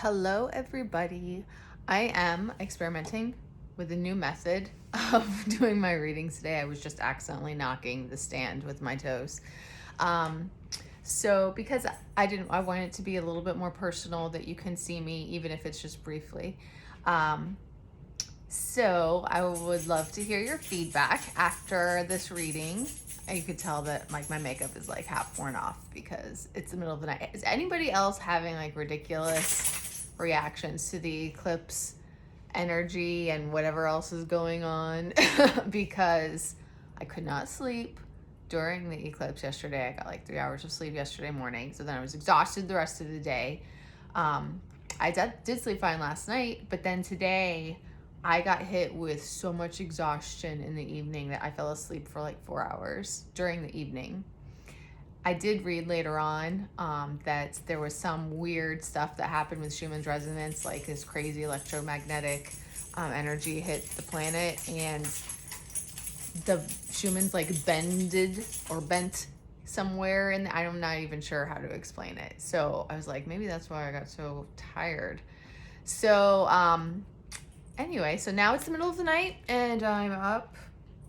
Hello, everybody. I am experimenting with a new method of doing my readings today. I was just accidentally knocking the stand with my toes. Um, so because I want it to be a little bit more personal, that you can see me, even if it's just briefly. Um, so I would love to hear your feedback after this reading. You could tell that like my makeup is like half worn off because it's the middle of the night. Is anybody else having like ridiculous reactions to the eclipse energy and whatever else is going on? Because I could not sleep during the eclipse yesterday. I got like 3 hours of sleep yesterday morning, so then I was exhausted the rest of the day. I did sleep fine last night, but then today I got hit with so much exhaustion in the evening that I fell asleep for like 4 hours during the evening. I did read later on that there was some weird stuff that happened with Schumann's resonance, like this crazy electromagnetic energy hit the planet, and the Schumann's like bent somewhere, and I'm not even sure how to explain it. So I was like, maybe that's why I got so tired. So anyway, so now it's the middle of the night and I'm up.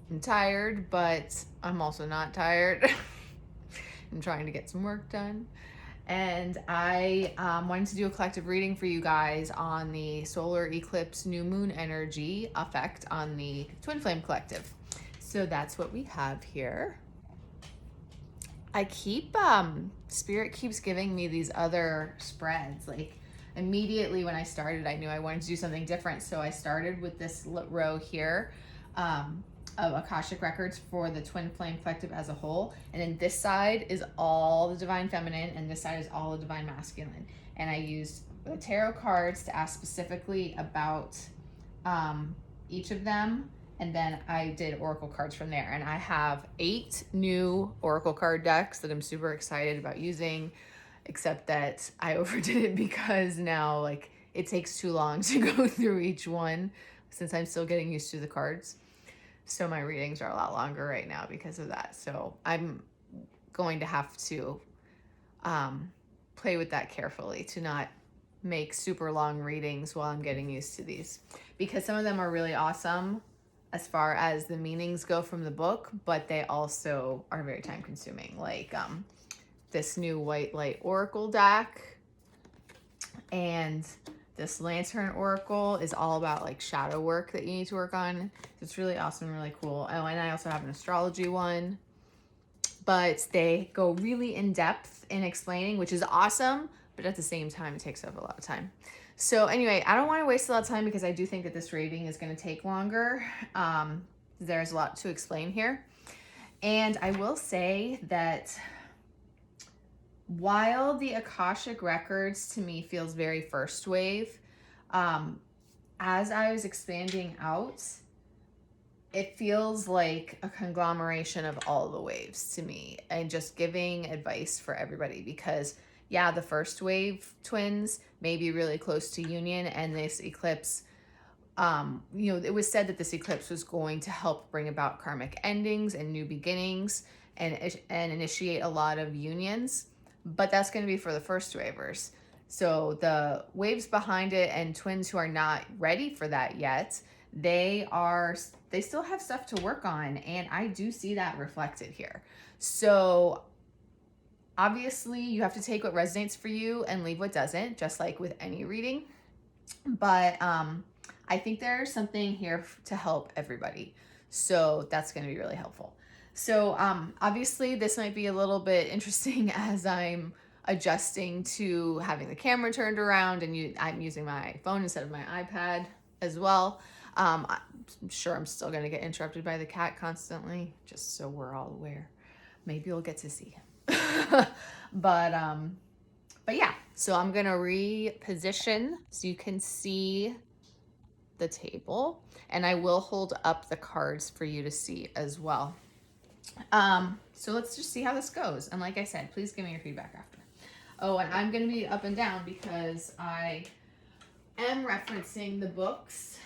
I'm tired, but I'm also not tired. I'm trying to get some work done. And I wanted to do a collective reading for you guys on the solar eclipse new moon energy effect on the Twin Flame Collective. So that's what we have here. Spirit keeps giving me these other spreads. Like immediately when I started, I knew I wanted to do something different. So I started with this row here of Akashic Records for the Twin Flame Collective as a whole. And then this side is all the Divine Feminine, and this side is all the Divine Masculine. And I used the tarot cards to ask specifically about each of them. And then I did oracle cards from there. And I have 8 new oracle card decks that I'm super excited about using, except that I overdid it because now like it takes too long to go through each one since I'm still getting used to the cards. So my readings are a lot longer right now because of that. So I'm going to have to play with that carefully to not make super long readings while I'm getting used to these, because some of them are really awesome as far as the meanings go from the book, but they also are very time consuming. Like this new white light oracle deck and this lantern oracle is all about like shadow work that you need to work on. It's really awesome, really cool. Oh, and I also have an astrology one, but they go really in depth in explaining, which is awesome, but at the same time it takes up a lot of time. So anyway, I don't want to waste a lot of time because I do think that this reading is going to take longer. There's a lot to explain here. And I will say that while the Akashic Records to me feels very first wave, as I was expanding out, it feels like a conglomeration of all the waves to me, and just giving advice for everybody, because yeah, the first wave twins may be really close to union, and this eclipse, it was said that this eclipse was going to help bring about karmic endings and new beginnings and initiate a lot of unions, but that's going to be for the first wavers. So the waves behind it and twins who are not ready for that yet, they still have stuff to work on, and I do see that reflected here. So obviously, you have to take what resonates for you and leave what doesn't, just like with any reading. But I think there's something here to help everybody. So that's going to be really helpful. So obviously, this might be a little bit interesting as I'm adjusting to having the camera turned around, and I'm using my phone instead of my iPad as well. I'm sure I'm still going to get interrupted by the cat constantly, just so we're all aware. Maybe you'll get to see him. but yeah, so I'm gonna reposition so you can see the table, and I will hold up the cards for you to see as well. So let's just see how this goes, and like I said, please give me your feedback after. Oh, and I'm gonna be up and down because I am referencing the books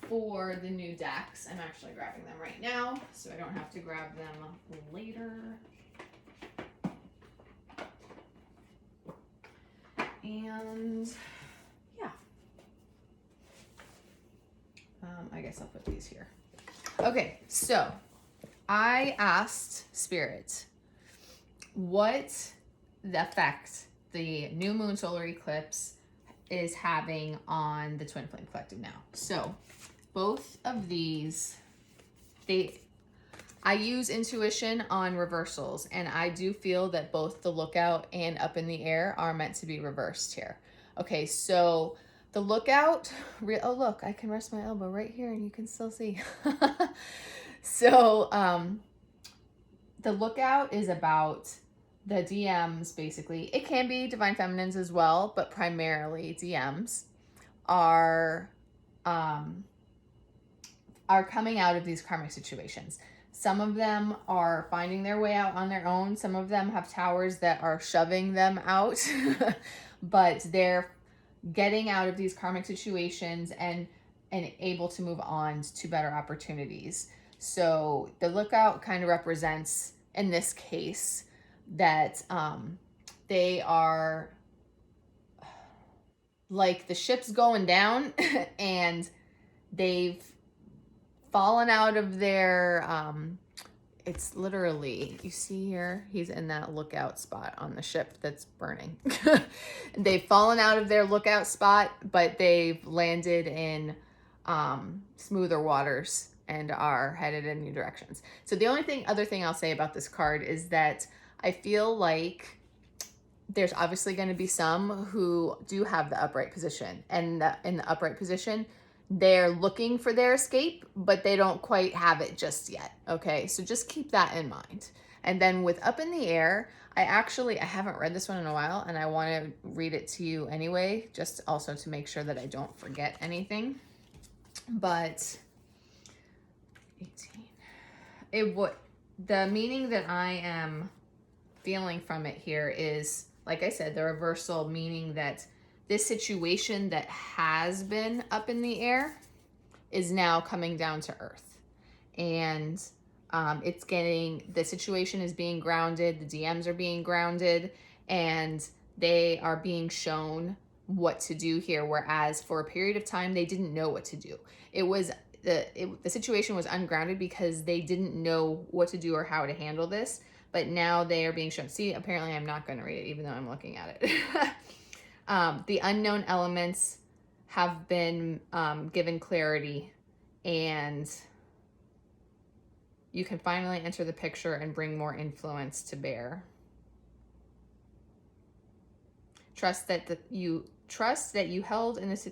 for the new decks. I'm actually grabbing them right now so I don't have to grab them later. And yeah, guess I'll put these here. Okay, so I asked Spirit what the effect the new moon solar eclipse is having on the Twin Flame Collective now. So both of these, I use intuition on reversals, and I do feel that both the lookout and up in the air are meant to be reversed here. Okay, so the lookout, oh look, I can rest my elbow right here and you can still see. So the lookout is about the DMs, basically. It can be divine feminines as well, but primarily DMs are coming out of these karmic situations. Some of them are finding their way out on their own. Some of them have towers that are shoving them out, but they're getting out of these karmic situations and able to move on to better opportunities. So the lookout kind of represents, in this case, that they are like the ship's going down and they've fallen out of their, it's literally, you see here, he's in that lookout spot on the ship that's burning. They've fallen out of their lookout spot, but they've landed in smoother waters and are headed in new directions. So the only other thing I'll say about this card is that I feel like there's obviously going to be some who do have the upright position, and in the upright position, they're looking for their escape, but they don't quite have it just yet. Okay, so just keep that in mind. And then with up in the air, I haven't read this one in a while, and I want to read it to you anyway, just also to make sure that I don't forget anything. But 18. The meaning that I am feeling from it here is, like I said, the reversal, meaning that this situation that has been up in the air is now coming down to earth. And the situation is being grounded, the DMs are being grounded, and they are being shown what to do here. Whereas for a period of time, they didn't know what to do. The situation was ungrounded because they didn't know what to do or how to handle this. But now they are being shown. See, apparently I'm not going to read it, even though I'm looking at it. The unknown elements have been given clarity, and you can finally enter the picture and bring more influence to bear. Trust that you held in this.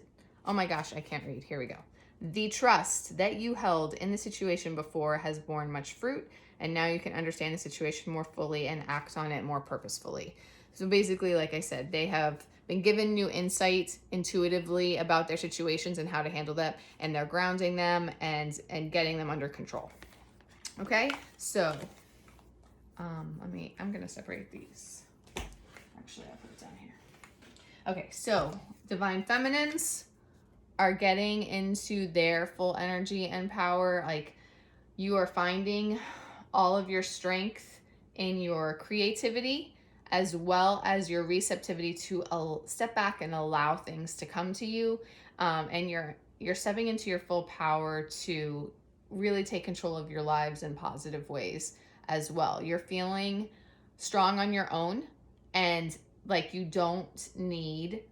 Oh my gosh, I can't read. Here we go. The trust that you held in the situation before has borne much fruit, and now you can understand the situation more fully and act on it more purposefully. So basically, like I said, they have been given new insight intuitively about their situations and how to handle them, and they're grounding them and getting them under control. Okay, so I'm gonna separate these. Actually, I'll put it down here. Okay, so divine feminines are getting into their full energy and power. Like, you are finding all of your strength in your creativity, as well as your receptivity to step back and allow things to come to you. And you're stepping into your full power to really take control of your lives in positive ways as well. You're feeling strong on your own, and like you don't need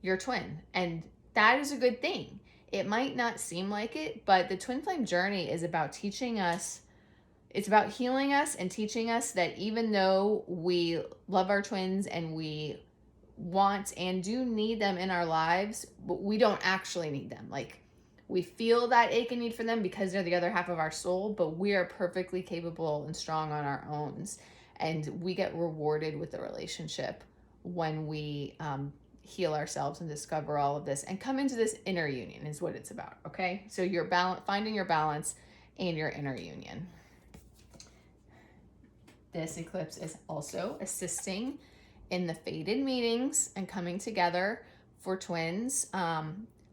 your twin. And that is a good thing. It might not seem like it, but the twin flame journey is about teaching us. It's about healing us and teaching us that even though we love our twins and we want and do need them in our lives, we don't actually need them. Like, we feel that ache and need for them because they're the other half of our soul, but we are perfectly capable and strong on our own. And we get rewarded with the relationship when we heal ourselves and discover all of this and come into this inner union is what it's about. Okay, so you're finding your balance and your inner union. This eclipse is also assisting in the fated meetings and coming together for twins.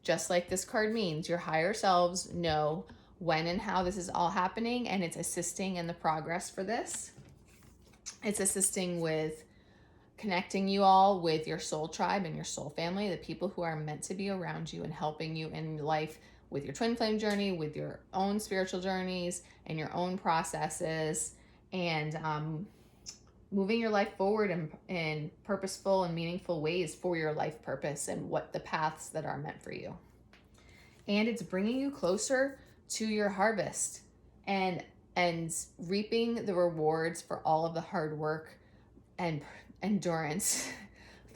Just like this card means, your higher selves know when and how this is all happening, and it's assisting in the progress for this. It's assisting with connecting you all with your soul tribe and your soul family, the people who are meant to be around you and helping you in life with your twin flame journey, with your own spiritual journeys and your own processes, and moving your life forward in purposeful and meaningful ways for your life purpose and what the paths that are meant for you. And it's bringing you closer to your harvest and reaping the rewards for all of the hard work and endurance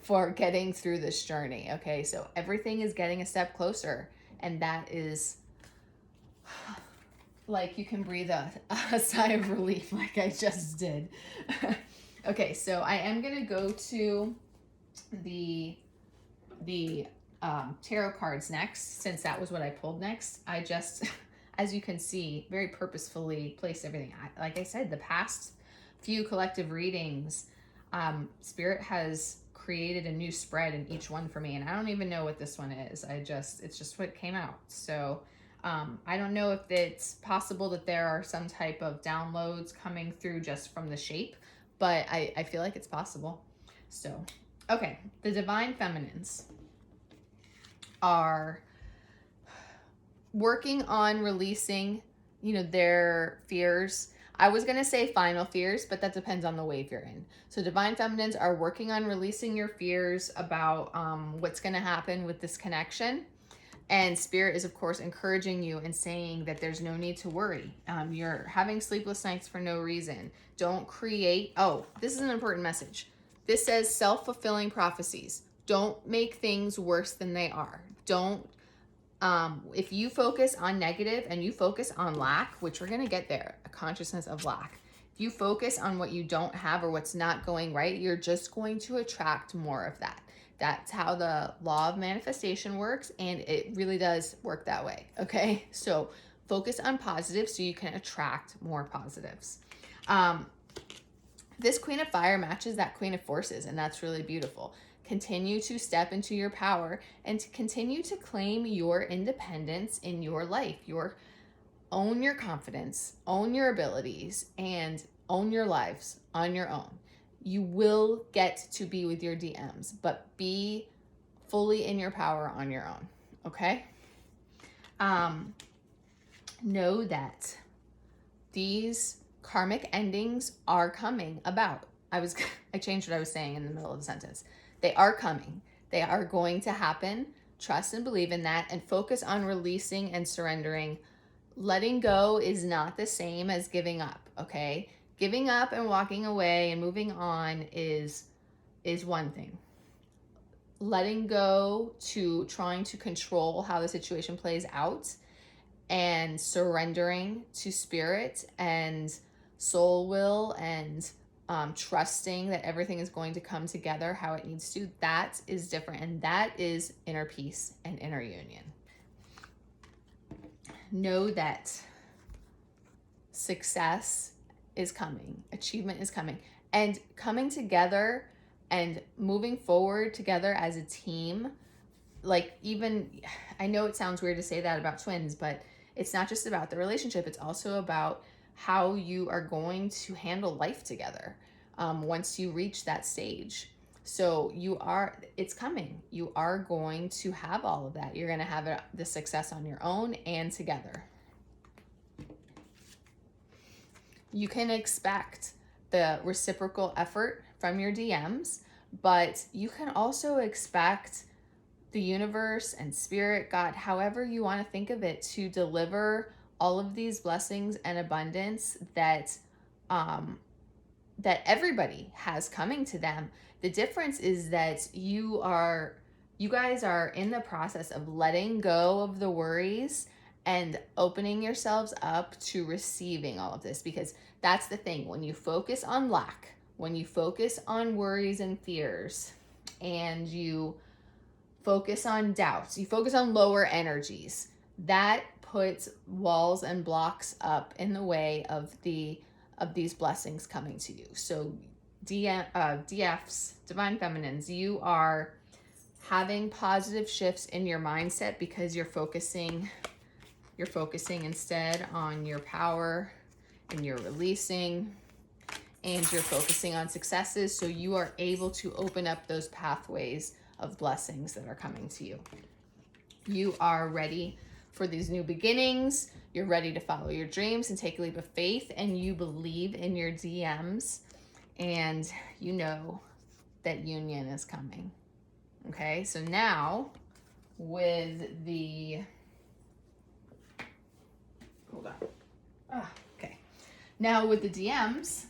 for getting through this journey. Okay, so everything is getting a step closer, and that is like you can breathe a sigh of relief like I just did. Okay, so I am gonna go to the tarot cards next, since that was what I pulled next. I just, as you can see, very purposefully placed everything. Like I said, the past few collective readings, Spirit has created a new spread in each one for me, and I don't even know what this one is. It's just what came out. So I don't know if it's possible that there are some type of downloads coming through just from the shape, but I feel like it's possible. So, okay, the Divine Feminines are working on releasing, their fears. I was going to say final fears, but that depends on the wave you're in. So Divine Feminines are working on releasing your fears about what's going to happen with this connection. And Spirit is, of course, encouraging you and saying that there's no need to worry. You're having sleepless nights for no reason. Don't create. Oh, this is an important message. This says self-fulfilling prophecies. Don't make things worse than they are. Don't. If you focus on negative and you focus on lack, which we're going to get there, a consciousness of lack. If you focus on what you don't have or what's not going right, you're just going to attract more of that. That's how the law of manifestation works, and it really does work that way, okay? So focus on positive so you can attract more positives. This Queen of Fire matches that Queen of Forces, and that's really beautiful. Continue to step into your power and to continue to claim your independence in your life. Own your confidence, own your abilities, and own your lives on your own. You will get to be with your DMs, but be fully in your power on your own, okay? Know that these karmic endings are coming about. I changed what I was saying in the middle of the sentence. They are coming. They are going to happen. Trust and believe in that, and focus on releasing and surrendering. Letting go is not the same as giving up, okay? Giving up and walking away and moving on is one thing. Letting go to trying to control how the situation plays out and surrendering to Spirit and soul will and trusting that everything is going to come together how it needs to, that is different. And that is inner peace and inner union. Know that success is coming, achievement is coming, and coming together and moving forward together as a team. Like, even, I know it sounds weird to say that about twins, but it's not just about the relationship. It's also about how you are going to handle life together once you reach that stage. So it's coming. You are going to have all of that. You're going to have the success on your own and together. You can expect the reciprocal effort from your DMs, but you can also expect the universe and Spirit, God, however you want to think of it, to deliver all of these blessings and abundance that everybody has coming to them. The difference is that you guys are in the process of letting go of the worries and opening yourselves up to receiving all of this, because that's the thing. When you focus on lack, when you focus on worries and fears, and you focus on doubts, you focus on lower energies, that puts walls and blocks up in the way of these blessings coming to you. So DFs, Divine Feminines, you are having positive shifts in your mindset because you're focusing instead on your power, and you're releasing, and you're focusing on successes, so you are able to open up those pathways of blessings that are coming to you. You are ready for these new beginnings. You're ready to follow your dreams and take a leap of faith, and you believe in your DMs, and you know that union is coming. Okay, so now with the, hold on. Okay, now with the DMs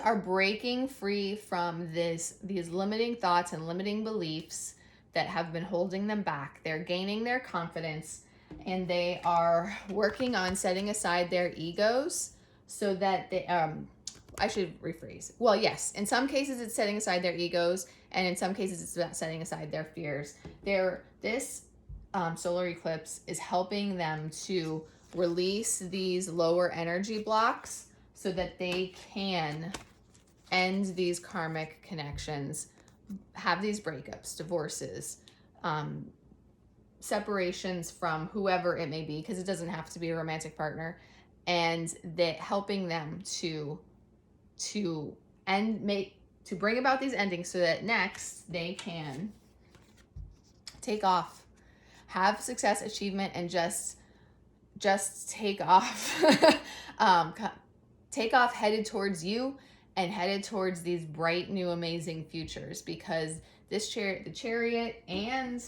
are breaking free from these limiting thoughts and limiting beliefs that have been holding them back. They're gaining their confidence, and they are working on setting aside their egos so that they, I should rephrase. Well, yes, in some cases it's setting aside their egos, and in some cases it's about setting aside their fears. This solar eclipse is helping them to release these lower energy blocks so that they can end these karmic connections, have these breakups, divorces, separations from whoever it may be, because it doesn't have to be a romantic partner, and that helping them to bring about these endings so that next they can take off, have success, achievement, and just take off. Take off, headed towards you and headed towards these bright new amazing futures, because the Chariot and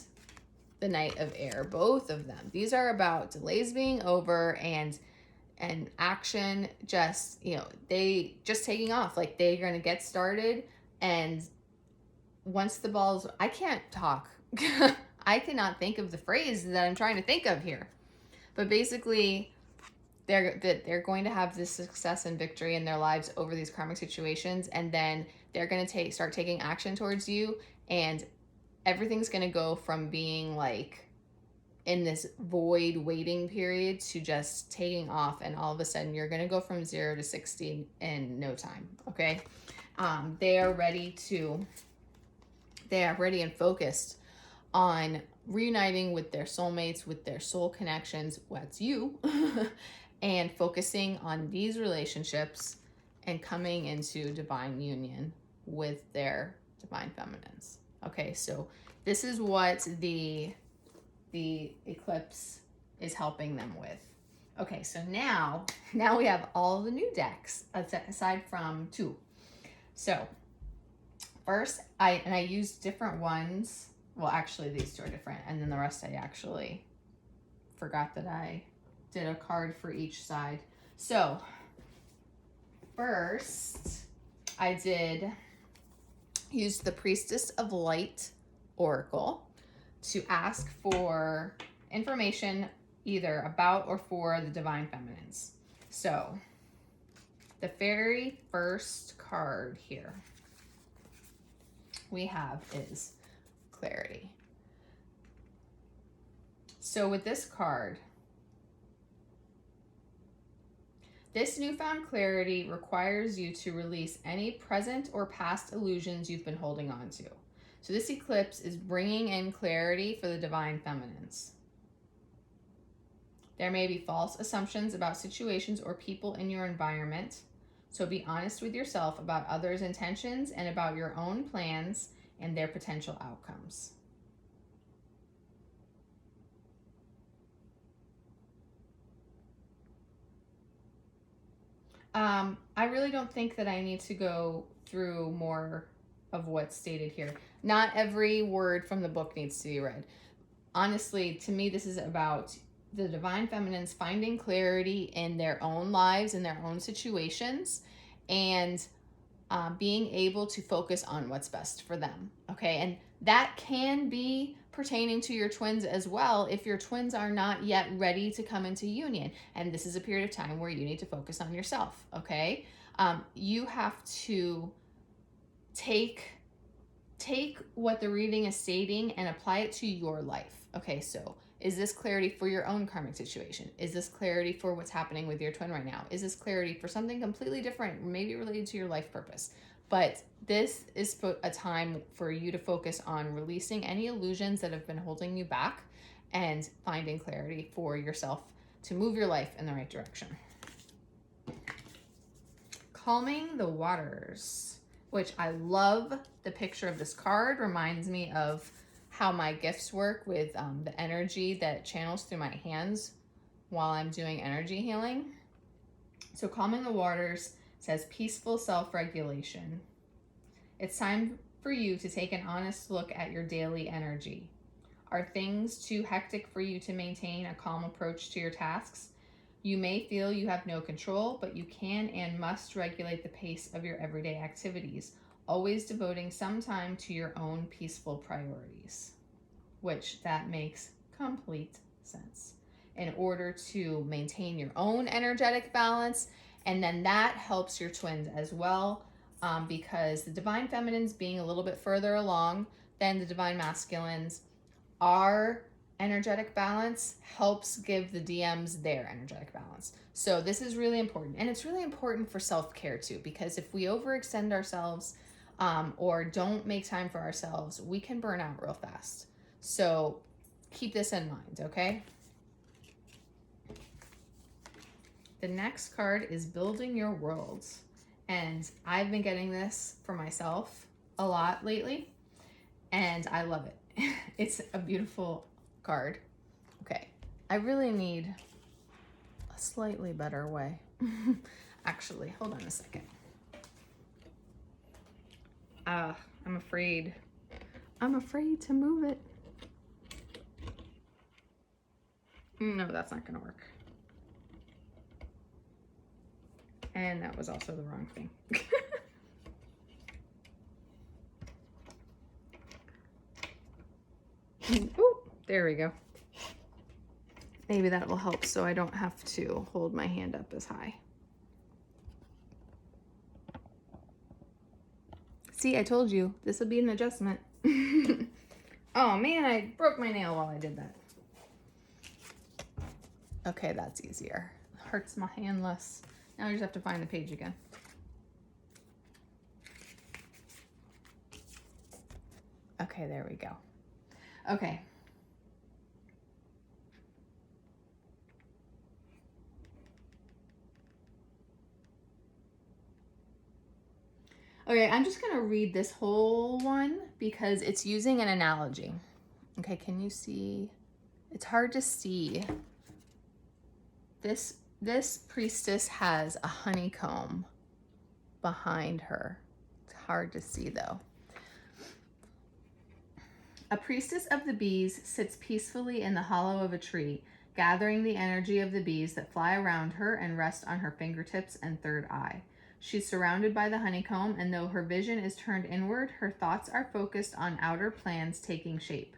the Knight of Air, both of them, these are about delays being over and action, just, they just taking off. Like, they're going to get started, and once the ball's, I can't talk. I cannot think of the phrase that I'm trying to think of here, but basically they're going to have this success and victory in their lives over these karmic situations, and then they're going to start taking action towards you, and everything's going to go from being like in this void waiting period to just taking off, and all of a sudden you're going to go from 0 to 60 in no time. Okay, they are ready and focused on reuniting with their soulmates, with their soul connections, what's you, and focusing on these relationships and coming into divine union with their divine feminines. Okay, so this is what the eclipse is helping them with. Okay, so now we have all the new decks aside from 2. So first, I used different ones. Well, actually these 2 are different, and then the rest I actually forgot that I did a card for each side. So first I did use the Priestess of Light Oracle to ask for information either about or for the divine feminines. So the very first card here we have is clarity. So with this card, this newfound clarity requires you to release any present or past illusions you've been holding on to. So this eclipse is bringing in clarity for the divine feminines. There may be false assumptions about situations or people in your environment, so be honest with yourself about others' intentions and about your own plans and their potential outcomes. I really don't think that I need to go through more of what's stated here. Not every word from the book needs to be read. Honestly, to me, this is about the divine feminines finding clarity in their own lives, in their own situations, and being able to focus on what's best for them. Okay, and that can be pertaining to your twins as well if your twins are not yet ready to come into union, and this is a period of time where you need to focus on yourself. Okay, you have to take what the reading is stating and apply it to your life. Okay, so is this clarity for your own karmic situation? Is this clarity for what's happening with your twin right now? Is this clarity for something completely different, maybe related to your life purpose? But this is a time for you to focus on releasing any illusions that have been holding you back and finding clarity for yourself to move your life in the right direction. Calming the waters, which I love the picture of this card, reminds me of how my gifts work with the energy that channels through my hands while I'm doing energy healing. So calming the waters says peaceful self-regulation. It's time for you to take an honest look at your daily energy. Are things too hectic for you to maintain a calm approach to your tasks? You may feel you have no control, but you can and must regulate the pace of your everyday activities, always devoting some time to your own peaceful priorities, which that makes complete sense, in order to maintain your own energetic balance. And then that helps your twins as well, because the divine feminines being a little bit further along than the divine masculines, our energetic balance helps give the DMs their energetic balance. So this is really important. And it's really important for self-care too, because if we overextend ourselves or don't make time for ourselves, we can burn out real fast. So keep this in mind, okay? The next card is Building Your World. And I've been getting this for myself a lot lately, and I love it. It's a beautiful card. Okay, I really need a slightly better way. Actually, hold on a second. I'm afraid to move it. No, that's not gonna work. And that was also the wrong thing. Ooh, there we go. Maybe that will help so I don't have to hold my hand up as high. See, I told you, this will be an adjustment. Oh man, I broke my nail while I did that. Okay, that's easier. Hurts my hand less. Now I just have to find the page again. Okay, there we go. Okay. Okay, I'm just going to read this whole one because it's using an analogy. Okay, can you see? It's hard to see. This priestess has a honeycomb behind her. It's hard to see though. A priestess of the bees sits peacefully in the hollow of a tree, gathering the energy of the bees that fly around her and rest on her fingertips and third eye. She's surrounded by the honeycomb, and though her vision is turned inward, her thoughts are focused on outer plans taking shape.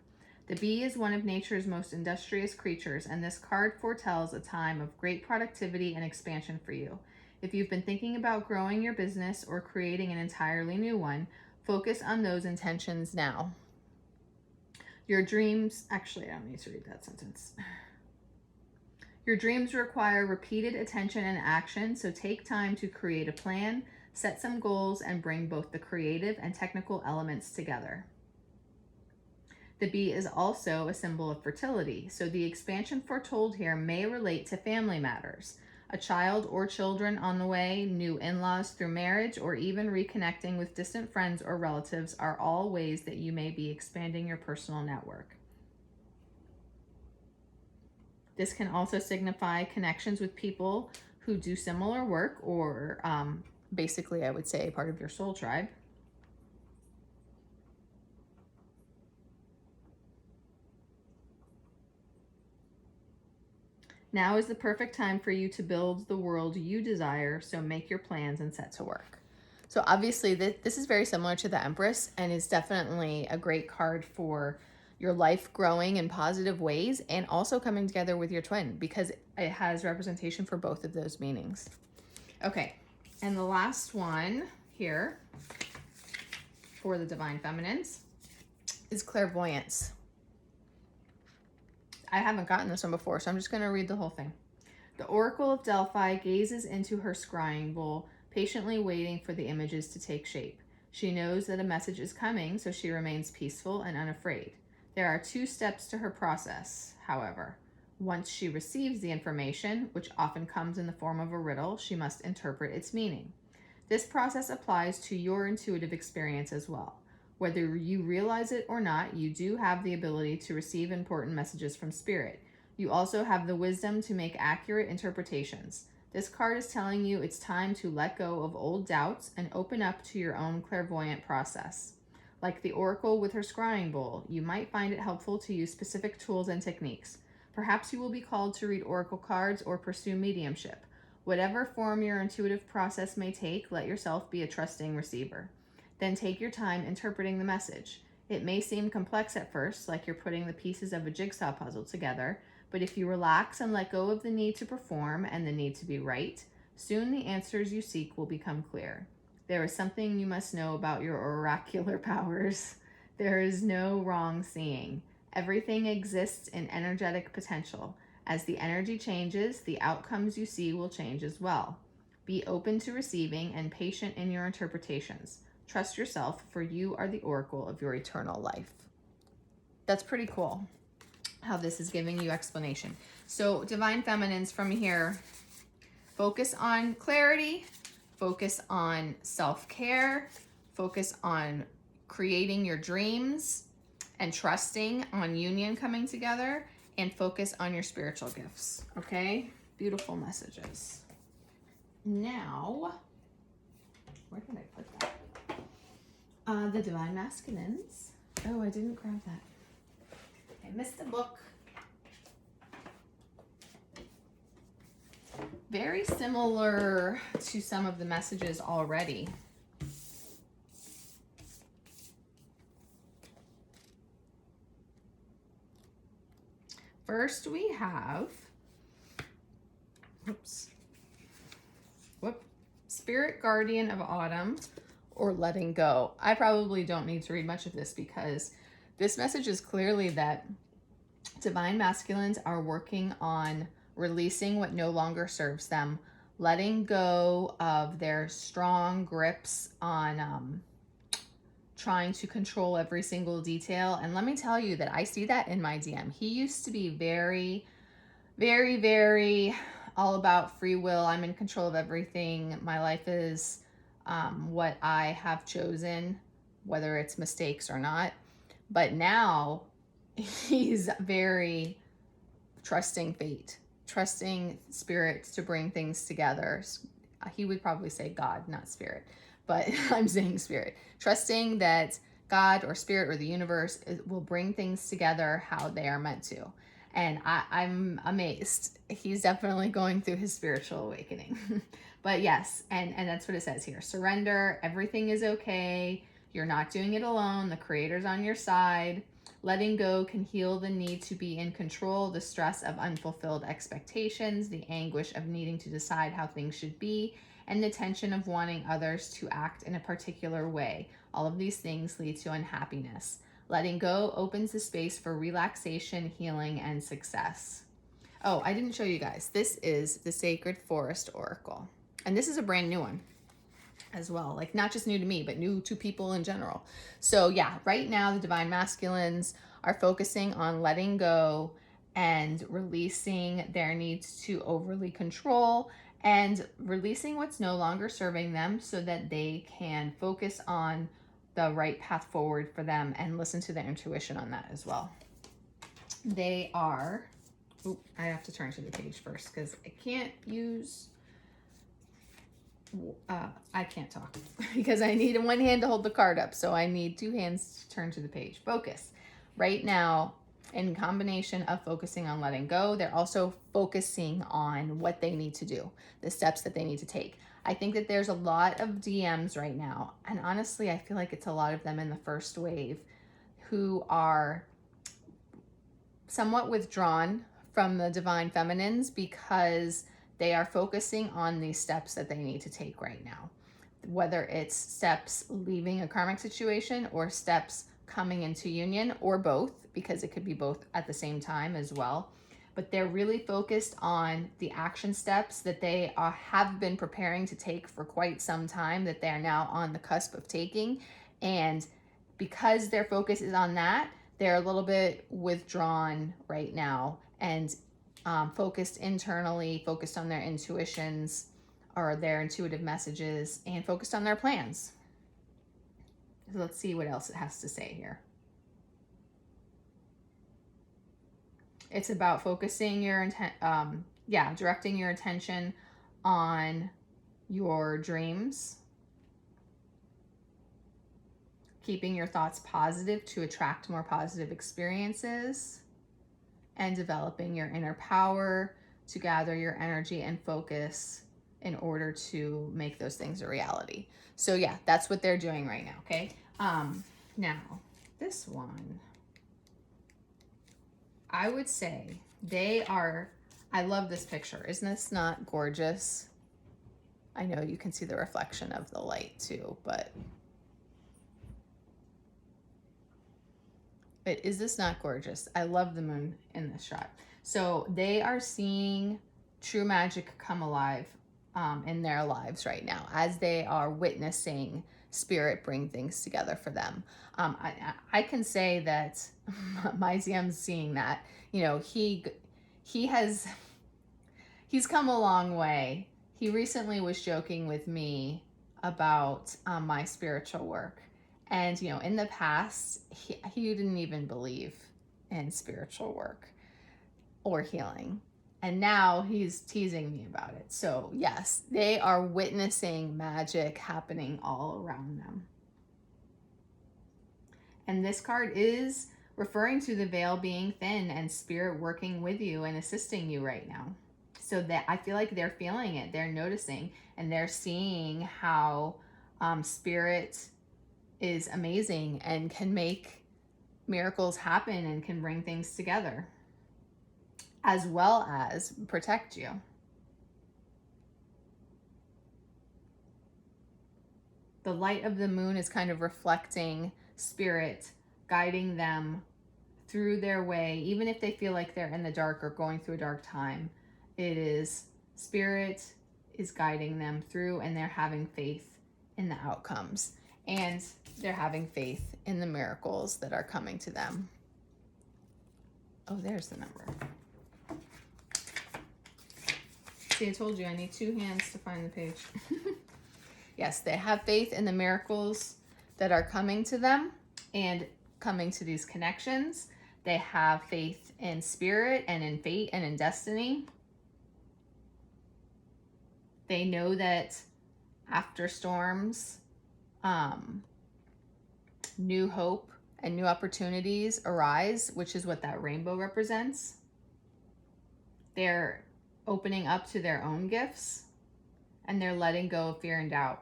The bee is one of nature's most industrious creatures, and this card foretells a time of great productivity and expansion for you. If you've been thinking about growing your business or creating an entirely new one, focus on those intentions now. Your dreams, actually, I don't need to read that sentence. Your dreams require repeated attention and action, so take time to create a plan, set some goals, and bring both the creative and technical elements together. The bee is also a symbol of fertility, so the expansion foretold here may relate to family matters. A child or children on the way, new in-laws through marriage, or even reconnecting with distant friends or relatives are all ways that you may be expanding your personal network. This can also signify connections with people who do similar work, or basically I would say part of your soul tribe. Now is the perfect time for you to build the world you desire, so make your plans and set to work. So obviously this is very similar to the Empress and is definitely a great card for your life growing in positive ways and also coming together with your twin, because it has representation for both of those meanings. Okay, and the last one here for the Divine Feminines is Clairvoyance. I haven't gotten this one before, so I'm just going to read the whole thing. The Oracle of Delphi gazes into her scrying bowl, patiently waiting for the images to take shape. She knows that a message is coming, so she remains peaceful and unafraid. There are 2 steps to her process, however. Once she receives the information, which often comes in the form of a riddle, she must interpret its meaning. This process applies to your intuitive experience as well. Whether you realize it or not, you do have the ability to receive important messages from Spirit. You also have the wisdom to make accurate interpretations. This card is telling you it's time to let go of old doubts and open up to your own clairvoyant process. Like the oracle with her scrying bowl, you might find it helpful to use specific tools and techniques. Perhaps you will be called to read oracle cards or pursue mediumship. Whatever form your intuitive process may take, let yourself be a trusting receiver. Then take your time interpreting the message. It may seem complex at first, like you're putting the pieces of a jigsaw puzzle together, but if you relax and let go of the need to perform and the need to be right, soon the answers you seek will become clear. There is something you must know about your oracular powers. There is no wrong seeing. Everything exists in energetic potential. As the energy changes, the outcomes you see will change as well. Be open to receiving and patient in your interpretations. Trust yourself, for you are the oracle of your eternal life. That's pretty cool how this is giving you explanation. So divine feminines from here, focus on clarity, focus on self-care, focus on creating your dreams and trusting on union coming together, and focus on your spiritual gifts. Okay? Beautiful messages. Now, where did I put that? The divine masculines. Oh, I didn't grab that. I missed the book. Very similar to some of the messages already. First we have, Spirit Guardian of Autumn, or letting go. I probably don't need to read much of this because this message is clearly that divine masculines are working on releasing what no longer serves them, letting go of their strong grips on trying to control every single detail. And let me tell you that I see that in my DM. He used to be very, very, very all about free will. I'm in control of everything. My life is what I have chosen, whether it's mistakes or not. But now he's very trusting fate, trusting spirit to bring things together. He would probably say God, not spirit, but I'm saying spirit. Trusting that God or spirit or the universe will bring things together how they are meant to. And I'm amazed. He's definitely going through his spiritual awakening. But yes, and that's what it says here. Surrender. Everything is okay. You're not doing it alone. The Creator's on your side. Letting go can heal the need to be in control, the stress of unfulfilled expectations, the anguish of needing to decide how things should be, and the tension of wanting others to act in a particular way. All of these things lead to unhappiness. Letting go opens the space for relaxation, healing, and success. Oh, I didn't show you guys. This is the Sacred Forest Oracle. And this is a brand new one as well. Like not just new to me, but new to people in general. So yeah, right now the divine masculines are focusing on letting go and releasing their needs to overly control and releasing what's no longer serving them so that they can focus on the right path forward for them and listen to their intuition on that as well. They are, I have to turn to the page first because I can't use, I can't talk because I need one hand to hold the card up. So I need two hands to turn to the page. Focus. Right now, in combination of focusing on letting go, they're also focusing on what they need to do, the steps that they need to take. I think that there's a lot of DMs right now, and honestly, I feel like it's a lot of them in the first wave who are somewhat withdrawn from the divine feminines because they are focusing on these steps that they need to take right now. Whether it's steps leaving a karmic situation or steps coming into union, or both, because it could be both at the same time as well. But they're really focused on the action steps that they have been preparing to take for quite some time, that they are now on the cusp of taking. And because their focus is on that, they're a little bit withdrawn right now and focused internally, focused on their intuitions or their intuitive messages, and focused on their plans. So let's see what else it has to say here. It's about focusing your directing your attention on your dreams, keeping your thoughts positive to attract more positive experiences, and developing your inner power to gather your energy and focus in order to make those things a reality. So yeah, that's what they're doing right now, okay? Now, this one, I would say I love this picture. Isn't this not gorgeous? I know you can see the reflection of the light too, but is this not gorgeous? I love the moon in this shot. So they are seeing true magic come alive in their lives right now as they are witnessing spirit bring things together for them. I can say that my ZM's seeing that. You know, he's come a long way. He recently was joking with me about my spiritual work. And, you know, in the past, he didn't even believe in spiritual work or healing. And now he's teasing me about it. So yes, they are witnessing magic happening all around them. And this card is referring to the veil being thin and spirit working with you and assisting you right now. So that I feel like they're feeling it, they're noticing, and they're seeing how spirit is amazing and can make miracles happen and can bring things together, as well as protect you. The light of the moon is kind of reflecting spirit, guiding them through their way, even if they feel like they're in the dark or going through a dark time. It is spirit is guiding them through, and they're having faith in the outcomes, and they're having faith in the miracles that are coming to them. Oh, there's the number. See, I told you I need 2 hands to find the page. Yes, they have faith in the miracles that are coming to them and coming to these connections. They have faith in spirit and in fate and in destiny. They know that after storms, new hope and new opportunities arise, which is what that rainbow represents. They're opening up to their own gifts, and they're letting go of fear and doubt.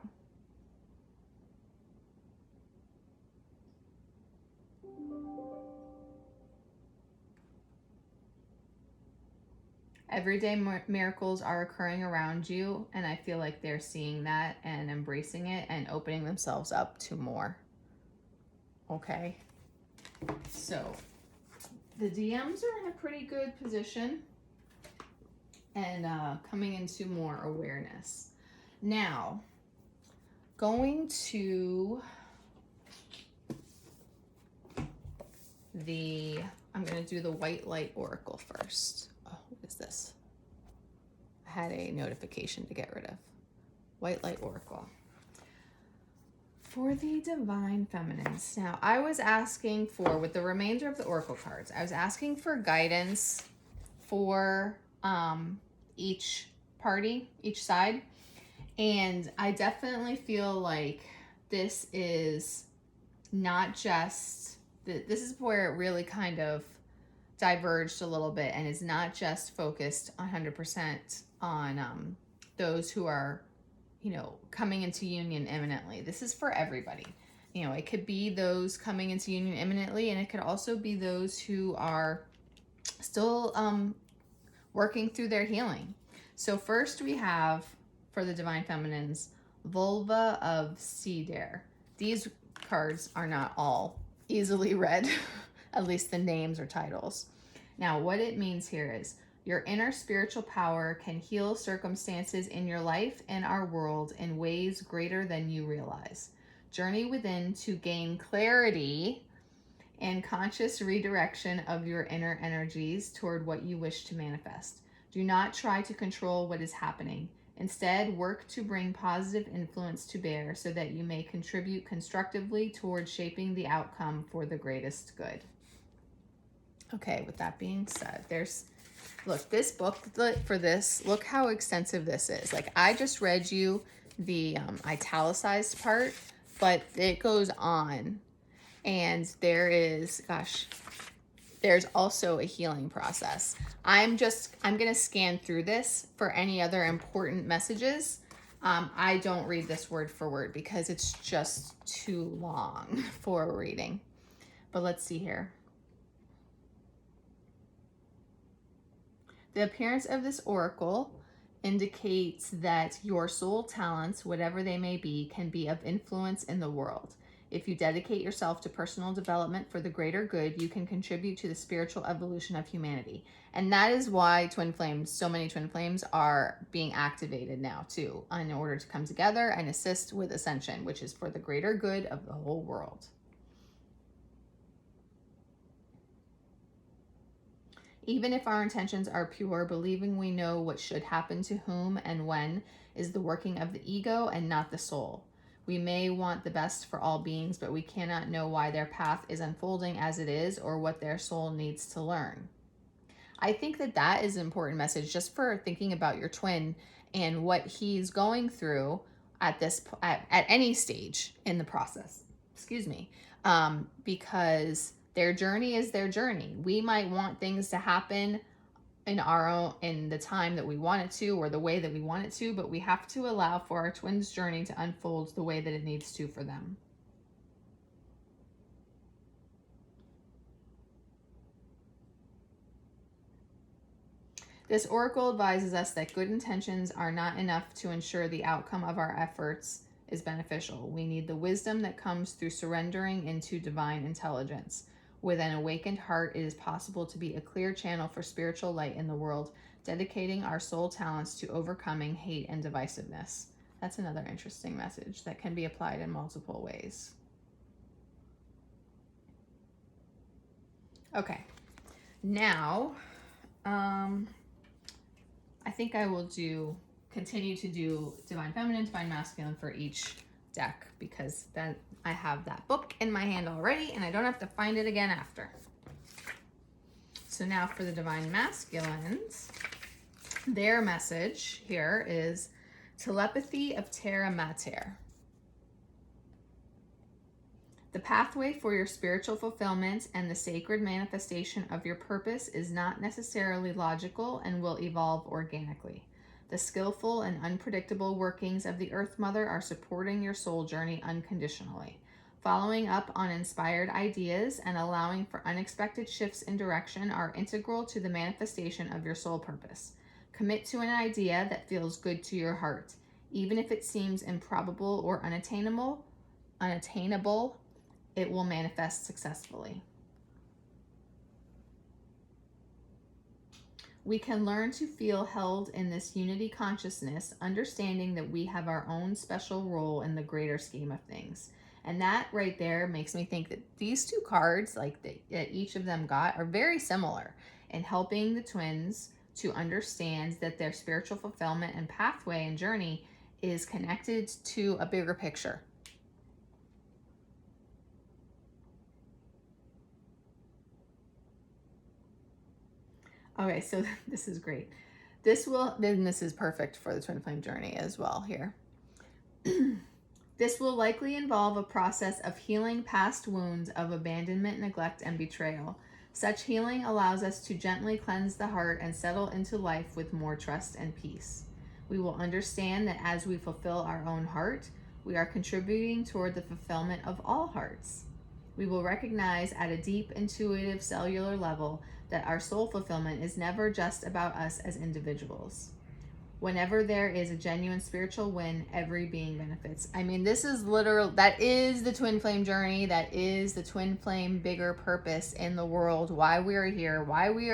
Everyday miracles are occurring around you, and I feel like they're seeing that and embracing it and opening themselves up to more. Okay, so the DMs are in a pretty good position and coming into more awareness. Now, going to I'm going to do the white light oracle first. Oh, what is this? I had a notification to get rid of. White light oracle. For the divine feminines. Now, I was asking for, with the remainder of the oracle cards, I was asking for guidance for each party, each side. And I definitely feel like this is not just, this is where it really kind of diverged a little bit and is not just focused 100% on those who are, you know, coming into union imminently. This is for everybody. You know, it could be those coming into union imminently, and it could also be those who are still working through their healing. So first we have, for the divine feminines, vulva of cedar. These cards are not all easily read, at least the names or titles. Now, what it means here is your inner spiritual power can heal circumstances in your life and our world in ways greater than you realize. Journey within to gain clarity and conscious redirection of your inner energies toward what you wish to manifest. Do not try to control what is happening. Instead, work to bring positive influence to bear so that you may contribute constructively towards shaping the outcome for the greatest good. Okay, with that being said, look, this book for this, look how extensive this is. Like, I just read you the italicized part, but it goes on. And there's also a healing process. I'm going to scan through this for any other important messages. I don't read this word for word because it's just too long for a reading. But let's see here. The appearance of this oracle indicates that your soul talents, whatever they may be, can be of influence in the world. If you dedicate yourself to personal development for the greater good, you can contribute to the spiritual evolution of humanity. And that is why twin flames, so many twin flames are being activated now too, in order to come together and assist with ascension, which is for the greater good of the whole world. Even if our intentions are pure, believing we know what should happen to whom and when is the working of the ego and not the soul. We may want the best for all beings, but we cannot know why their path is unfolding as it is or what their soul needs to learn. I think that is an important message just for thinking about your twin and what he's going through at any stage in the process. Excuse me. Because their journey is their journey. We might want things to happen in the time that we want it to or the way that we want it to, but we have to allow for our twins' journey to unfold the way that it needs to for them. This oracle advises us that good intentions are not enough to ensure the outcome of our efforts is beneficial. We need the wisdom that comes through surrendering into divine intelligence. With an awakened heart, it is possible to be a clear channel for spiritual light in the world, dedicating our soul talents to overcoming hate and divisiveness. That's another interesting message that can be applied in multiple ways. Okay, now, I think I will continue to do Divine Feminine, Divine Masculine for each deck, because then I have that book in my hand already and I don't have to find it again after. So now for the Divine Masculines, their message here is telepathy of Terra Mater. The pathway for your spiritual fulfillment and the sacred manifestation of your purpose is not necessarily logical and will evolve organically. The skillful and unpredictable workings of the Earth Mother are supporting your soul journey unconditionally. Following up on inspired ideas and allowing for unexpected shifts in direction are integral to the manifestation of your soul purpose. Commit to an idea that feels good to your heart. Even if it seems improbable or unattainable, it will manifest successfully. We can learn to feel held in this unity consciousness, understanding that we have our own special role in the greater scheme of things. And that right there makes me think that these two cards, like that each of them got, are very similar in helping the twins to understand that their spiritual fulfillment and pathway and journey is connected to a bigger picture. Okay, so this is great. This is perfect for the twin flame journey as well here. This will likely involve a process of healing past wounds of abandonment, neglect, and betrayal. Such healing allows us to gently cleanse the heart and settle into life with more trust and peace. We will understand that as we fulfill our own heart, we are contributing toward the fulfillment of all hearts. We will recognize at a deep, intuitive, cellular level that our soul fulfillment is never just about us as individuals. Whenever there is a genuine spiritual win, every being benefits. I mean, this is literal. That is the twin flame journey. That is the twin flame bigger purpose in the world. Why we are here. Why we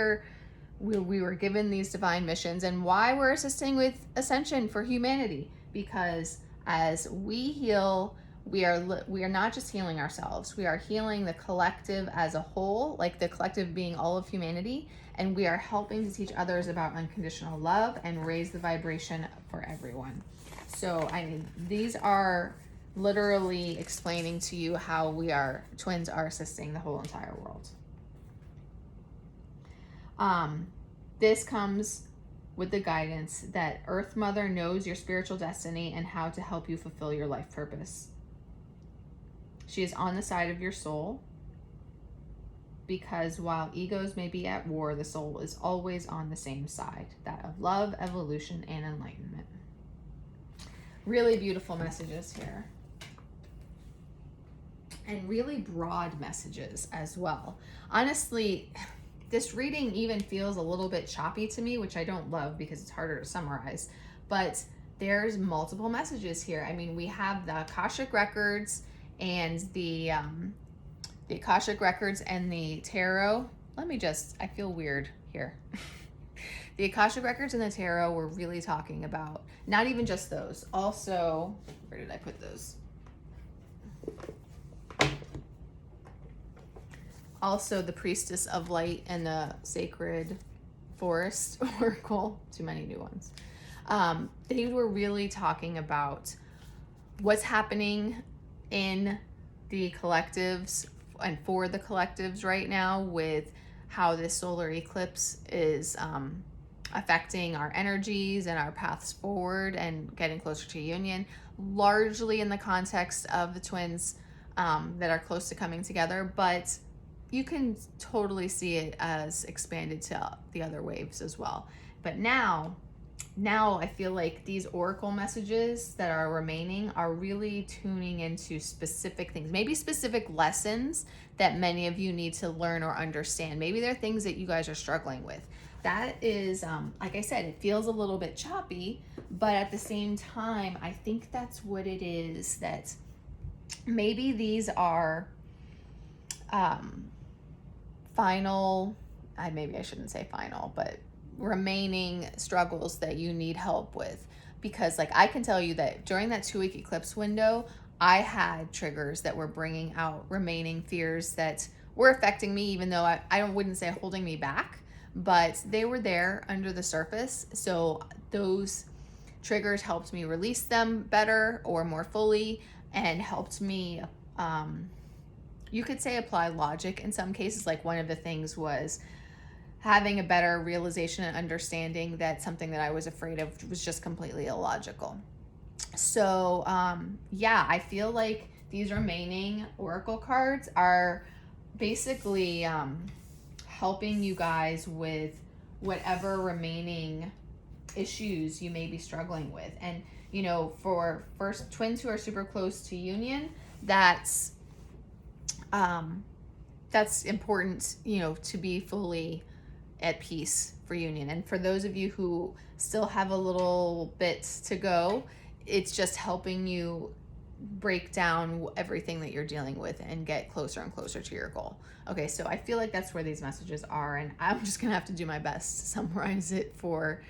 were given these divine missions, and why we're assisting with ascension for humanity. Because as we heal, we are not just healing ourselves. We are healing the collective as a whole, like the collective being all of humanity, and we are helping to teach others about unconditional love and raise the vibration for everyone. So these are literally explaining to you how twins are assisting the whole entire world. This comes with the guidance that Earth Mother knows your spiritual destiny and how to help you fulfill your life purpose. She is on the side of your soul, because while egos may be at war, the soul is always on the same side, that of love, evolution, and enlightenment. Really beautiful messages here. And really broad messages as well. Honestly, this reading even feels a little bit choppy to me, which I don't love because it's harder to summarize. But there's multiple messages here. I mean, we have the Akashic Records and the Akashic Records and the Tarot. I feel weird here. The Akashic Records and the Tarot were really talking about, not even just those. Also, where did I put those? Also, the Priestess of Light and the Sacred Forest Oracle. Too many new ones. They were really talking about what's happening in the collectives and for the collectives right now, with how this solar eclipse is affecting our energies and our paths forward and getting closer to union, largely in the context of the twins that are close to coming together, but you can totally see it as expanded to the other waves as well. But now I feel like these oracle messages that are remaining are really tuning into specific things, maybe specific lessons that many of you need to learn or understand. Maybe there are things that you guys are struggling with. That is, like I said, it feels a little bit choppy, but at the same time, I think that's what it is, that maybe these are maybe I shouldn't say final, but remaining struggles that you need help with. Because like I can tell you that during that 2-week eclipse window, I had triggers that were bringing out remaining fears that were affecting me, even though I wouldn't say holding me back, but they were there under the surface. So those triggers helped me release them better or more fully, and helped me you could say apply logic in some cases. Like one of the things was having a better realization and understanding that something that I was afraid of was just completely illogical. So I feel like these remaining oracle cards are basically helping you guys with whatever remaining issues you may be struggling with. And for first twins who are super close to union, that's important, to be fully at peace for union. And for those of you who still have a little bit to go, it's just helping you break down everything that you're dealing with and get closer and closer to your goal. Okay, so I feel like that's where these messages are, and I'm just gonna have to do my best to summarize it for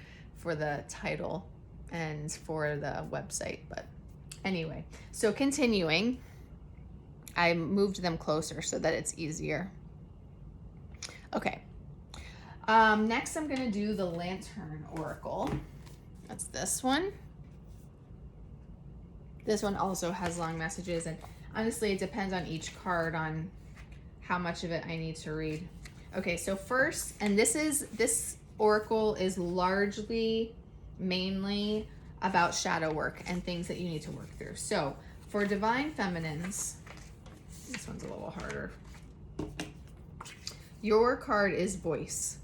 the title and for the website. But anyway, so continuing, I moved them closer so that it's easier. Okay. Next, I'm going to do the Lantern Oracle. That's this one. This one also has long messages, and honestly, it depends on each card on how much of it I need to read. Okay, so first, and this oracle is mainly about shadow work and things that you need to work through. So for Divine Feminines, this one's a little harder. Your card is Voice.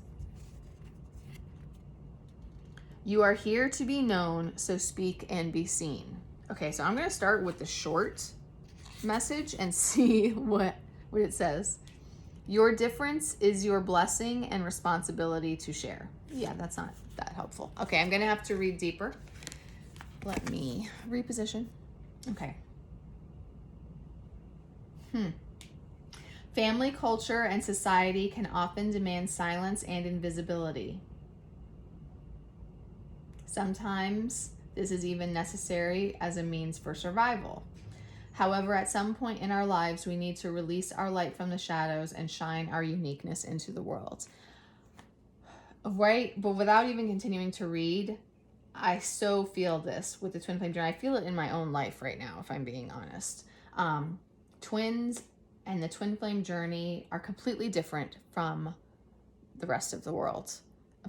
You are here to be known, so speak and be seen. Okay, so I'm going to start with the short message and see what it says. Your difference is your blessing and responsibility to share. Yeah, that's not that helpful. Okay, I'm going to have to read deeper. Let me reposition. Okay. Family culture and society can often demand silence and invisibility. Sometimes this is even necessary as a means for survival. However, at some point in our lives, we need to release our light from the shadows and shine our uniqueness into the world. Right? But without even continuing to read, I so feel this with the twin flame journey. I feel it in my own life right now, if I'm being honest. Twins and the twin flame journey are completely different from the rest of the world,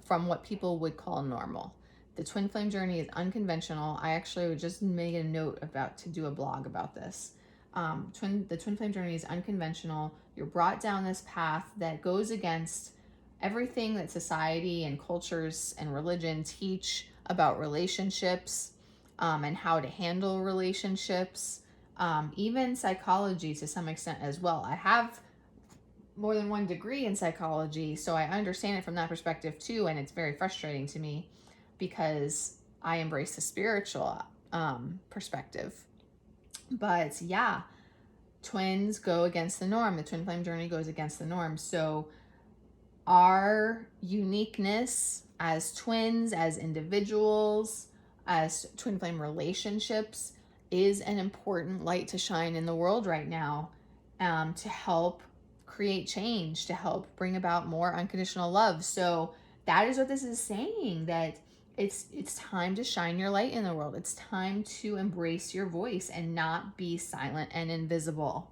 from what people would call normal. The twin flame journey is unconventional. I actually just made a note about to do a blog about this. The twin flame journey is unconventional. You're brought down this path that goes against everything that society and cultures and religion teach about relationships, and how to handle relationships, even psychology to some extent as well. I have more than one degree in psychology, so I understand it from that perspective too, and it's very frustrating to me because I embrace the spiritual perspective. But yeah, twins go against the norm. The twin flame journey goes against the norm. So our uniqueness as twins, as individuals, as twin flame relationships is an important light to shine in the world right now, to help create change, to help bring about more unconditional love. So that is what this is saying, that it's time to shine your light in the world. It's time to embrace your voice and not be silent and invisible.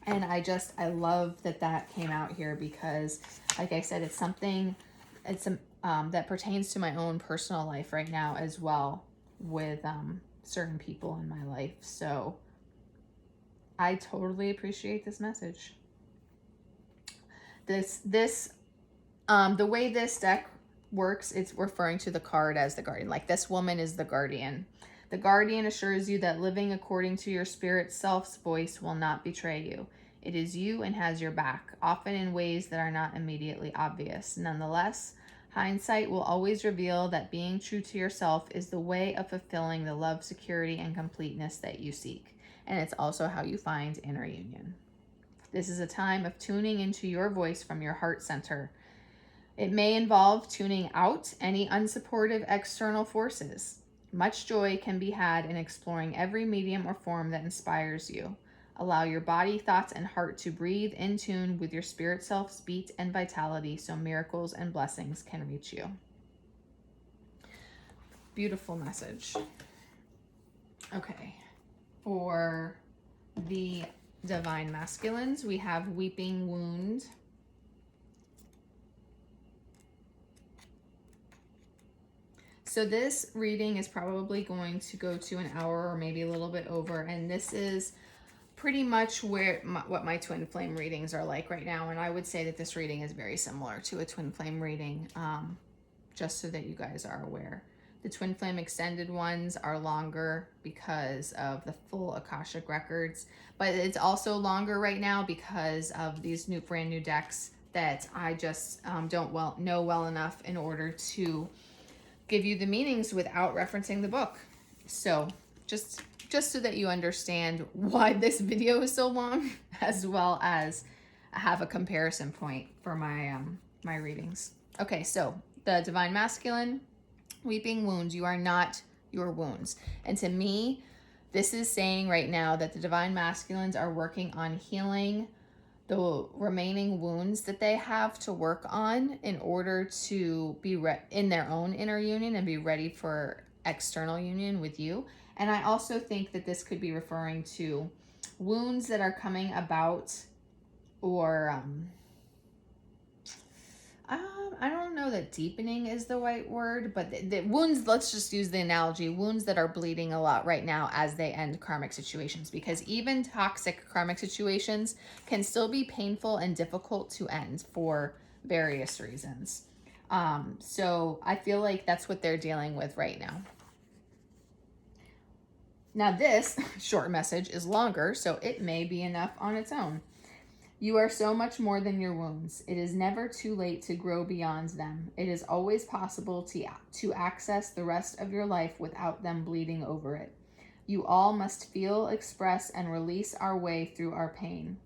And I love that came out here because, like I said, it's something, that pertains to my own personal life right now as well, with certain people in my life. So I totally appreciate this message. The way this deck works, it's referring to the card as the guardian. Like, this woman is the guardian. The guardian assures you that living according to your spirit self's voice will not betray you. It is you and has your back, often in ways that are not immediately obvious. Nonetheless, hindsight will always reveal that being true to yourself is the way of fulfilling the love, security, and completeness that you seek. And it's also how you find inner union. This is a time of tuning into your voice from your heart center. It may involve tuning out any unsupportive external forces. Much joy can be had in exploring every medium or form that inspires you. Allow your body, thoughts, and heart to breathe in tune with your spirit self's beat and vitality so miracles and blessings can reach you. Beautiful message. Okay. For the divine masculines, we have Weeping Wound. So this reading is probably going to go to an hour or maybe a little bit over, and this is pretty much what my twin flame readings are like right now. And I would say that this reading is very similar to a twin flame reading, just so that you guys are aware. The twin flame extended ones are longer because of the full Akashic Records, but it's also longer right now because of these brand new decks that I just don't know well enough in order to give you the meanings without referencing the book. So just so that you understand why this video is so long, as well as have a comparison point for my my readings. Okay, so the divine masculine, Weeping Wounds. You are not your wounds. And to me, this is saying right now that the divine masculines are working on healing the remaining wounds that they have to work on in order to be in their own inner union and be ready for external union with you. And I also think that this could be referring to wounds that are coming about, or I don't know that deepening is the right word, but the wounds, let's just use the analogy, wounds that are bleeding a lot right now as they end karmic situations, because even toxic karmic situations can still be painful and difficult to end for various reasons. So I feel like that's what they're dealing with right now. Now this short message is longer, so it may be enough on its own. You are so much more than your wounds. It is never too late to grow beyond them. It is always possible to access the rest of your life without them bleeding over it. You all must feel, express, and release our way through our pain.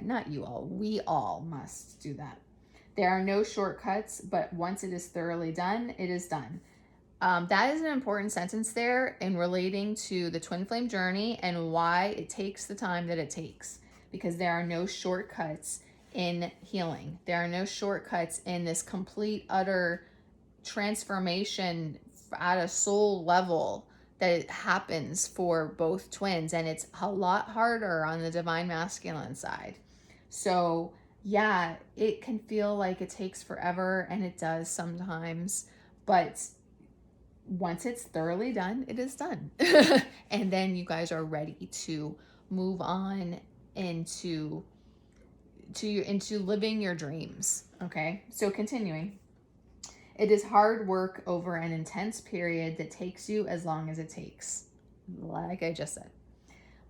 Not you all, we all must do that. There are no shortcuts, but once it is thoroughly done, it is done. That is an important sentence there in relating to the twin flame journey and why it takes the time that it takes, because there are no shortcuts in healing. There are no shortcuts in this complete, utter transformation at a soul level that happens for both twins. And it's a lot harder on the divine masculine side. So yeah, it can feel like it takes forever, and it does sometimes, but once it's thoroughly done, it is done. And then you guys are ready to move on into living your dreams. Okay, so continuing. It is hard work over an intense period that takes you as long as it takes, like I just said.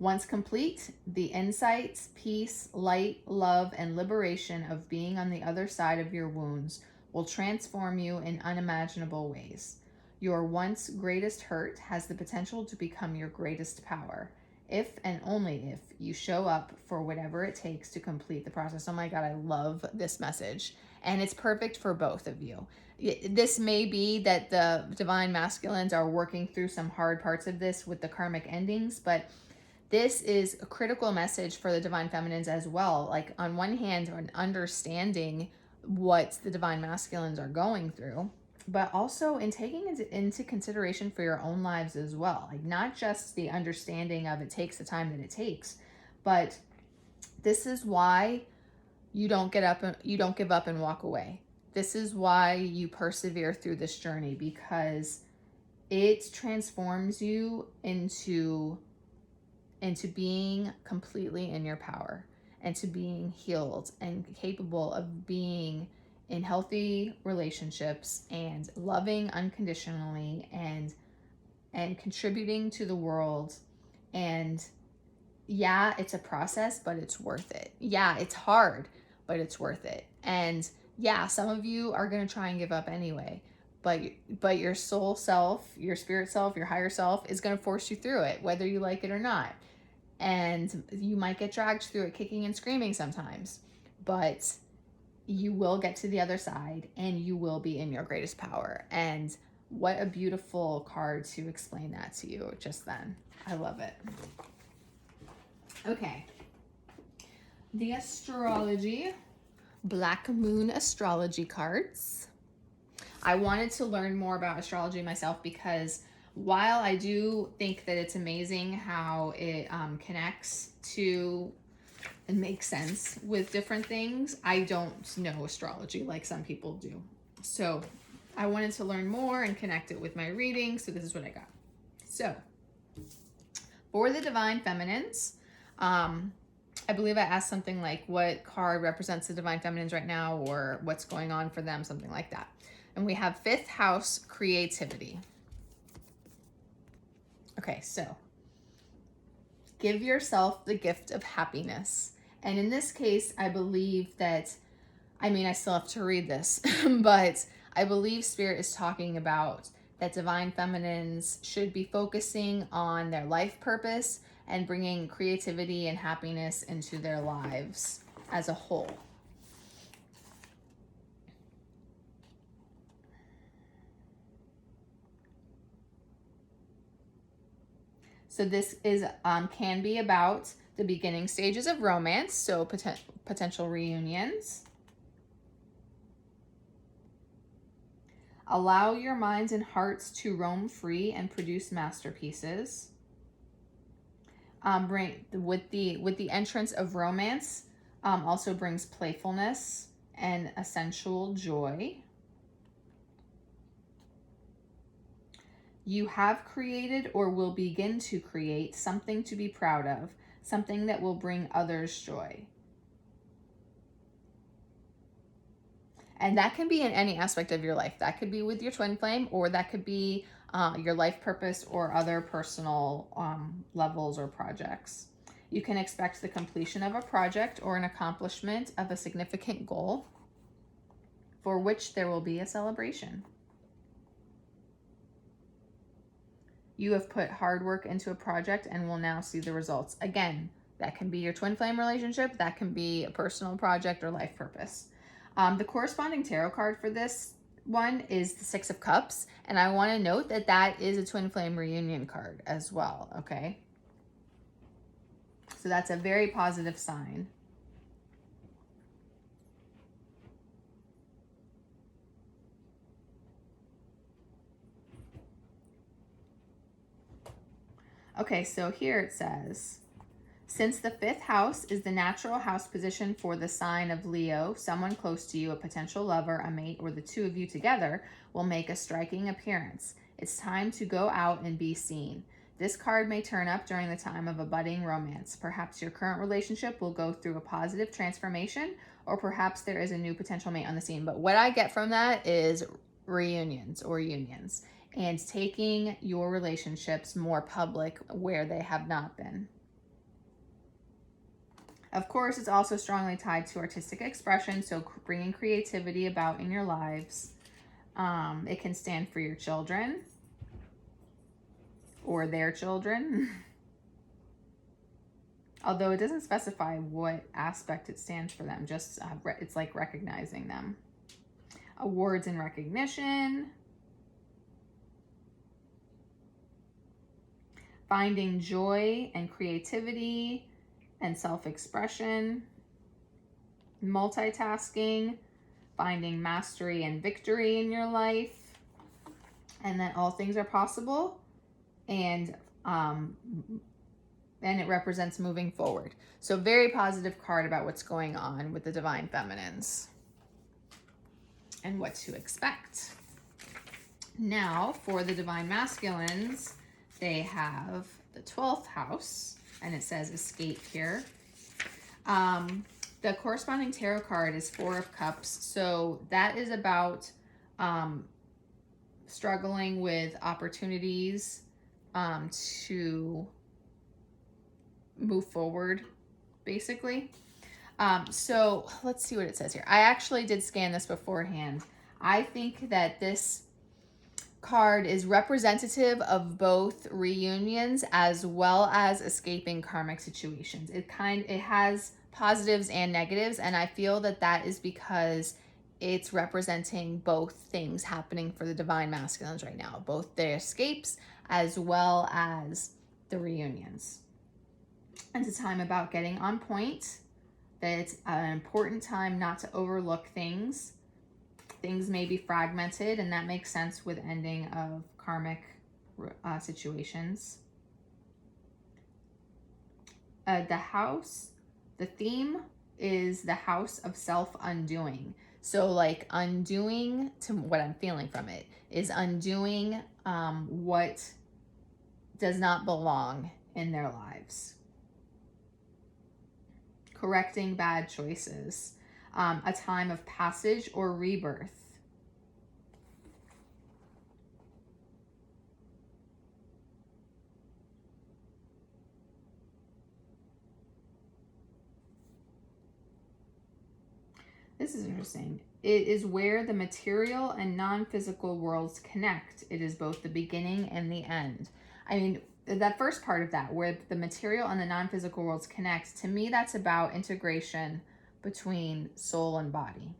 Once complete, the insights, peace, light, love, and liberation of being on the other side of your wounds will transform you in unimaginable ways. Your once greatest hurt has the potential to become your greatest power, if and only if you show up for whatever it takes to complete the process. Oh my God, I love this message. And it's perfect for both of you. This may be that the divine masculines are working through some hard parts of this with the karmic endings, but this is a critical message for the divine feminines as well. Like, on one hand, an understanding what the divine masculines are going through, but also in taking into consideration for your own lives as well. Like, not just the understanding of it takes the time that it takes, but this is why you don't give up and walk away. This is why you persevere through this journey, because it transforms you into being completely in your power, and to being healed and capable of being in healthy relationships and loving unconditionally and contributing to the world. And yeah, it's a process, but it's worth it. Yeah, it's hard, but it's worth it. And yeah, some of you are going to try and give up anyway, but your soul self, your spirit self, your higher self is going to force you through it, whether you like it or not. And you might get dragged through it kicking and screaming sometimes, but you will get to the other side and you will be in your greatest power. And what a beautiful card to explain that to you just then. I love it. Okay. The astrology, Black Moon astrology cards. I wanted to learn more about astrology myself, because while I do think that it's amazing how it connects to and makes sense with different things, I don't know astrology like some people do. So I wanted to learn more and connect it with my reading. So this is what I got. So for the divine feminines, I believe I asked something like, what card represents the divine feminines right now, or what's going on for them, something like that. And we have 5th house, creativity. Okay, so give yourself the gift of happiness. And in this case, I believe that, I still have to read this, but I believe Spirit is talking about that divine feminines should be focusing on their life purpose and bringing creativity and happiness into their lives as a whole. So this is can be about the beginning stages of romance, so potential reunions. Allow your minds and hearts to roam free and produce masterpieces. With the entrance of romance, also brings playfulness and a sensual joy. You have created or will begin to create something to be proud of, something that will bring others joy. And that can be in any aspect of your life. That could be with your twin flame, or that could be your life purpose or other personal levels or projects. You can expect the completion of a project or an accomplishment of a significant goal for which there will be a celebration. You have put hard work into a project and will now see the results. Again, that can be your twin flame relationship. That can be a personal project or life purpose. The corresponding tarot card for this one is the Six of Cups, and I want to note that that is a twin flame reunion card as well, okay? So that's a very positive sign. Okay, so here it says, since the 5th house is the natural house position for the sign of Leo, someone close to you, a potential lover, a mate, or the two of you together will make a striking appearance. It's time to go out and be seen. This card may turn up during the time of a budding romance. Perhaps your current relationship will go through a positive transformation, or perhaps there is a new potential mate on the scene. But what I get from that is reunions or unions, and taking your relationships more public where they have not been. Of course, it's also strongly tied to artistic expression, so bringing creativity about in your lives. It can stand for your children or their children. Although it doesn't specify what aspect it stands for them, just it's like recognizing them. Awards and recognition. Finding joy and creativity and self-expression. Multitasking. Finding mastery and victory in your life. And that all things are possible. And it represents moving forward. So very positive card about what's going on with the Divine Feminines and what to expect. Now for the Divine Masculines, they have the 12th house, and it says escape here. The corresponding tarot card is 4 of Cups. So that is about struggling with opportunities to move forward, basically. So let's see what it says here. I actually did scan this beforehand. I think that this card is representative of both reunions as well as escaping karmic situations. It has positives and negatives, and I feel that that is because it's representing both things happening for the Divine Masculines right now, both their escapes as well as the reunions. And it's a time about getting on point, that it's an important time not to overlook things. Things may be fragmented, and that makes sense with ending of karmic situations. The theme is the house of self-undoing. So like undoing, to what I'm feeling from it, is undoing what does not belong in their lives. Correcting bad choices. A time of passage or rebirth. This is interesting. It is where the material and non-physical worlds connect. It is both the beginning and the end. I mean, that first part of that, where the material and the non-physical worlds connect, to me, that's about integration between soul and body.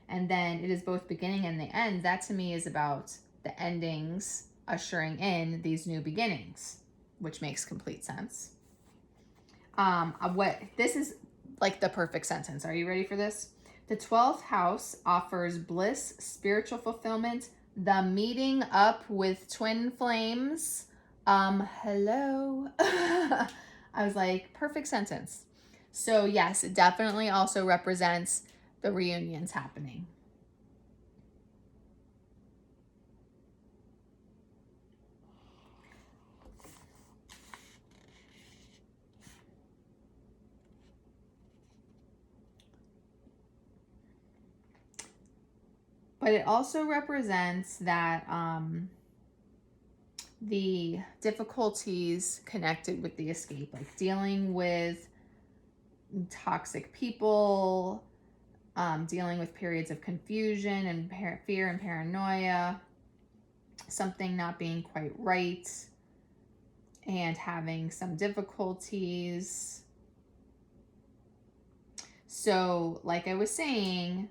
And then it is both beginning and the end. That to me is about the endings ushering in these new beginnings, which makes complete sense. This is like the perfect sentence. Are you ready for this? The 12th house offers bliss, spiritual fulfillment, the meeting up with twin flames. Hello. I was like, perfect sentence. So yes, it definitely also represents the reunions happening. But it also represents that the difficulties connected with the escape, like dealing with toxic people, dealing with periods of confusion and fear and paranoia, something not being quite right, and having some difficulties. So, like I was saying,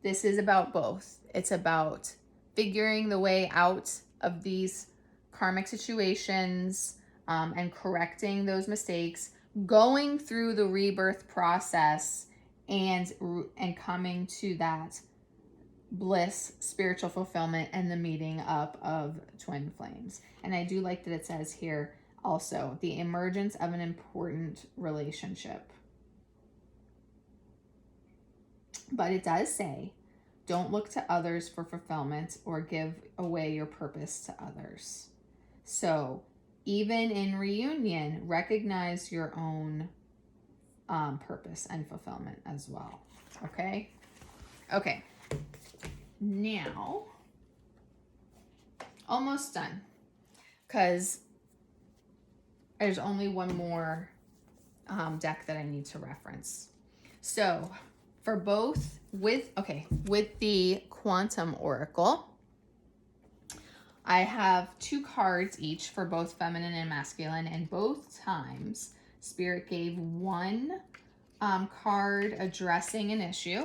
This is about both. It's about figuring the way out of these karmic situations, and correcting those mistakes, going through the rebirth process, and coming to that bliss, spiritual fulfillment, and the meeting up of twin flames. And I do like that it says here also the emergence of an important relationship. But it does say, don't look to others for fulfillment or give away your purpose to others. So even in reunion, recognize your own purpose and fulfillment as well. Okay? Okay. Now, almost done. Because there's only one more deck that I need to reference. So for both, with the Quantum Oracle, I have 2 cards each for both feminine and masculine, and both times Spirit gave one card addressing an issue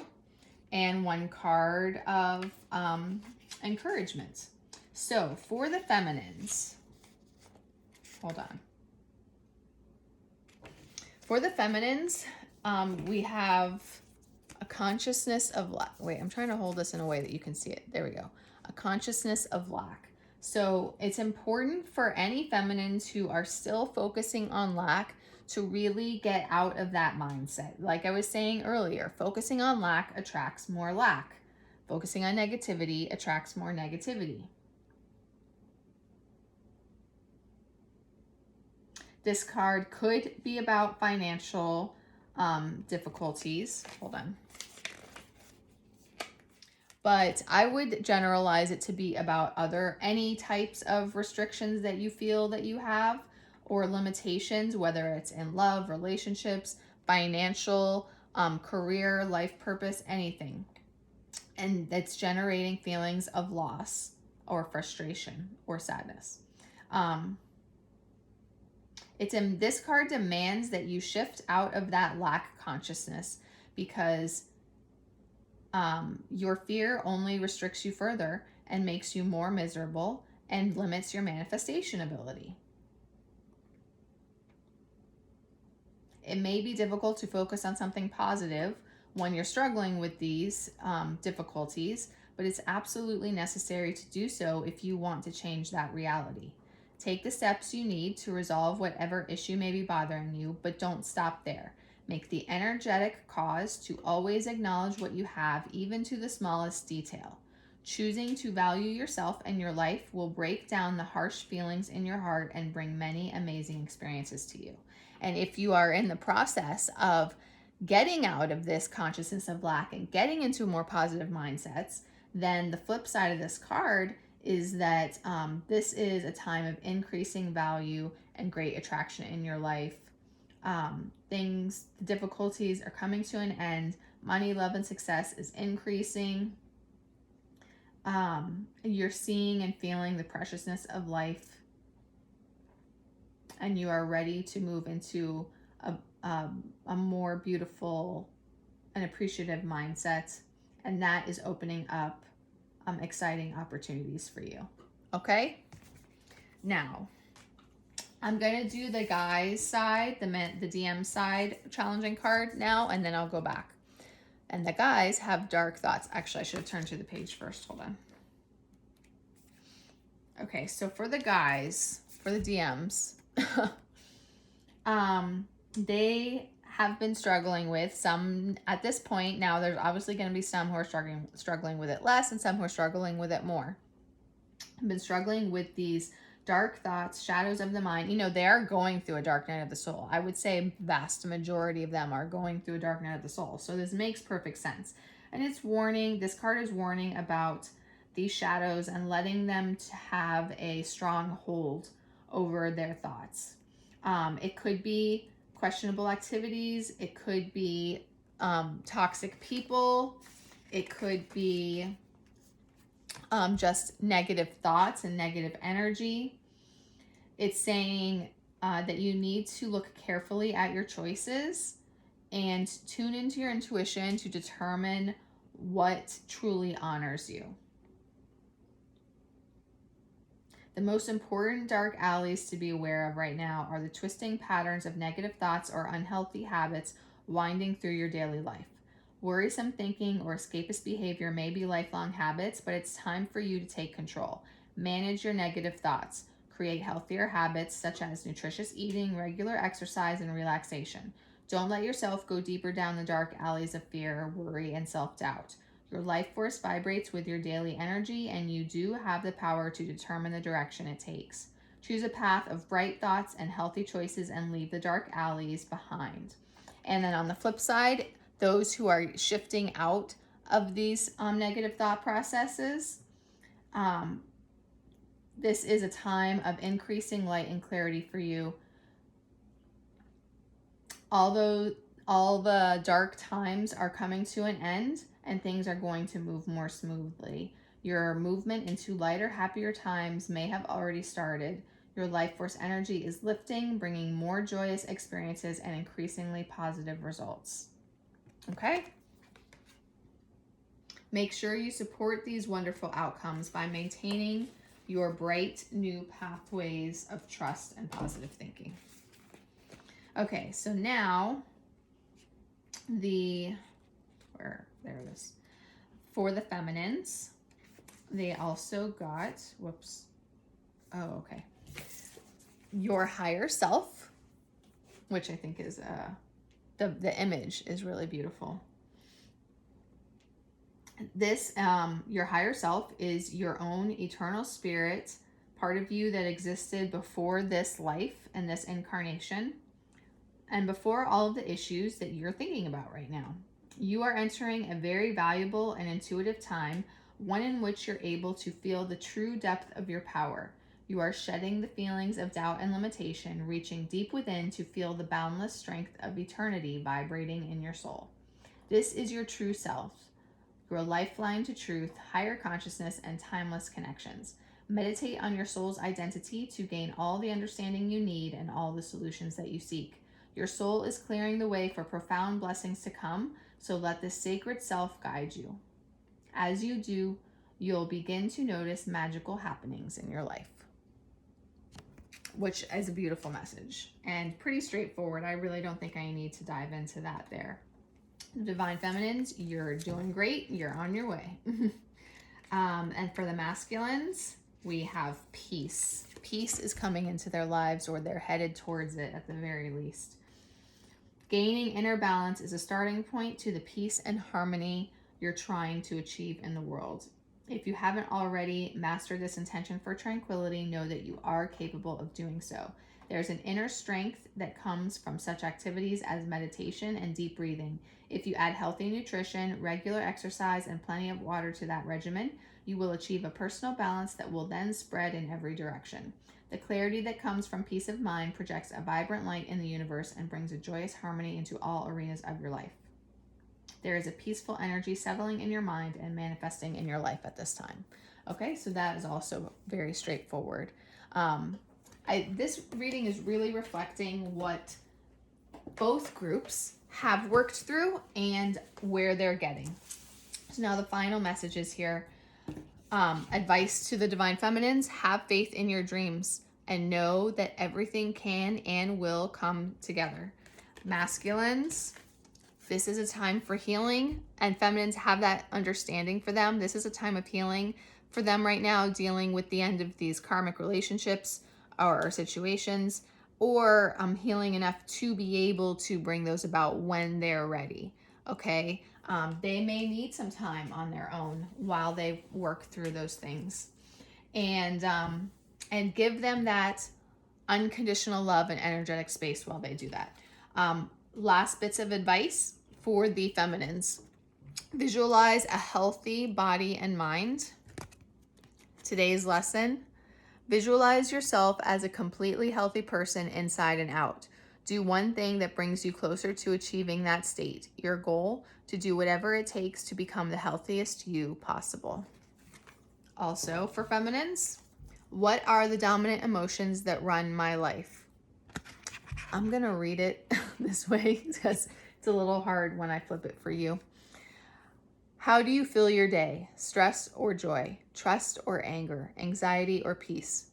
and one card of encouragement. So for the feminines, hold on. For the feminines, we have a consciousness of lack. Wait, I'm trying to hold this in a way that you can see it. There we go. A consciousness of lack. So it's important for any feminines who are still focusing on lack to really get out of that mindset. Like I was saying earlier, focusing on lack attracts more lack. Focusing on negativity attracts more negativity. This card could be about financial difficulties. Hold on. But I would generalize it to be about any types of restrictions that you feel that you have, or limitations, whether it's in love, relationships, financial, career, life purpose, anything. And that's generating feelings of loss or frustration or sadness. This card demands that you shift out of that lack consciousness, because your fear only restricts you further and makes you more miserable and limits your manifestation ability. It may be difficult to focus on something positive when you're struggling with these difficulties, but it's absolutely necessary to do so if you want to change that reality. Take the steps you need to resolve whatever issue may be bothering you, but don't stop there. Make the energetic cause to always acknowledge what you have, even to the smallest detail. Choosing to value yourself and your life will break down the harsh feelings in your heart and bring many amazing experiences to you. And if you are in the process of getting out of this consciousness of lack and getting into more positive mindsets, then the flip side of this card is that this is a time of increasing value and great attraction in your life. Difficulties are coming to an end. Money, love, and success is increasing. You're seeing and feeling the preciousness of life, and you are ready to move into a more beautiful and appreciative mindset, and that is opening up exciting opportunities for you. Okay? Now, I'm going to do the guys side, the DM side challenging card now, and then I'll go back. And the guys have dark thoughts. Actually, I should have turned to the page first. Hold on. Okay, so for the guys, for the DMs, they have been struggling with some at this point. Now, there's obviously going to be some who are struggling with it less, and some who are struggling with it more. I've been struggling with these dark thoughts, shadows of the mind. They are going through a dark night of the soul. I would say vast majority of them are going through a dark night of the soul. So this makes perfect sense. And it's warning, this card is warning about these shadows and letting them to have a strong hold over their thoughts. It could be questionable activities. It could be toxic people. It could be just negative thoughts and negative energy. It's saying that you need to look carefully at your choices and tune into your intuition to determine what truly honors you. The most important dark alleys to be aware of right now are the twisting patterns of negative thoughts or unhealthy habits winding through your daily life. Worrisome thinking or escapist behavior may be lifelong habits, but it's time for you to take control. Manage your negative thoughts. Create healthier habits such as nutritious eating, regular exercise, and relaxation. Don't let yourself go deeper down the dark alleys of fear, worry, and self-doubt. Your life force vibrates with your daily energy, and you do have the power to determine the direction it takes. Choose a path of bright thoughts and healthy choices and leave the dark alleys behind. And then on the flip side, those who are shifting out of these negative thought processes, this is a time of increasing light and clarity for you. Although all the dark times are coming to an end and things are going to move more smoothly. Your movement into lighter, happier times may have already started. Your life force energy is lifting, bringing more joyous experiences and increasingly positive results. Okay? Make sure you support these wonderful outcomes by maintaining your bright new pathways of trust and positive thinking. Okay, so now there it is. For the feminines, they also got, your higher self, which I think is, the image is really beautiful. This, your higher self is your own eternal spirit, part of you that existed before this life and this incarnation, and before all of the issues that you're thinking about right now. You are entering a very valuable and intuitive time, one in which you're able to feel the true depth of your power. You are shedding the feelings of doubt and limitation, reaching deep within to feel the boundless strength of eternity vibrating in your soul. This is your true self, your lifeline to truth, higher consciousness, and timeless connections. Meditate on your soul's identity to gain all the understanding you need and all the solutions that you seek. Your soul is clearing the way for profound blessings to come, so let this sacred self guide you. As you do, you'll begin to notice magical happenings in your life, which is a beautiful message and pretty straightforward. I really don't think I need to dive into that there. Divine Feminines, you're doing great. You're on your way. And for the masculines, we have peace. Peace is coming into their lives, or they're headed towards it at the very least. Gaining inner balance is a starting point to the peace and harmony you're trying to achieve in the world. If you haven't already mastered this intention for tranquility, know that you are capable of doing so. There's an inner strength that comes from such activities as meditation and deep breathing. If you add healthy nutrition, regular exercise, and plenty of water to that regimen, you will achieve a personal balance that will then spread in every direction. The clarity that comes from peace of mind projects a vibrant light in the universe and brings a joyous harmony into all arenas of your life. There is a peaceful energy settling in your mind and manifesting in your life at this time. Okay, so that is also very straightforward. This reading is really reflecting what both groups have worked through and where they're getting. So now the final messages here. Advice to the Divine Feminines: have faith in your dreams and know that everything can and will come together. Masculines, this is a time for healing, and feminines have that understanding for them. This is a time of healing for them right now, dealing with the end of these karmic relationships or situations, or healing enough to be able to bring those about when they're ready. Okay, they may need some time on their own while they work through those things, and give them that unconditional love and energetic space while they do that. Last bits of advice for the feminines: visualize a healthy body and mind. Today's lesson: visualize yourself as a completely healthy person inside and out. Do one thing that brings you closer to achieving that state. Your goal: to do whatever it takes to become the healthiest you possible. Also, for feminines, what are the dominant emotions that run my life? I'm going to read it this way because it's a little hard when I flip it for you. How do you feel your day? Stress or joy? Trust or anger? Anxiety or peace?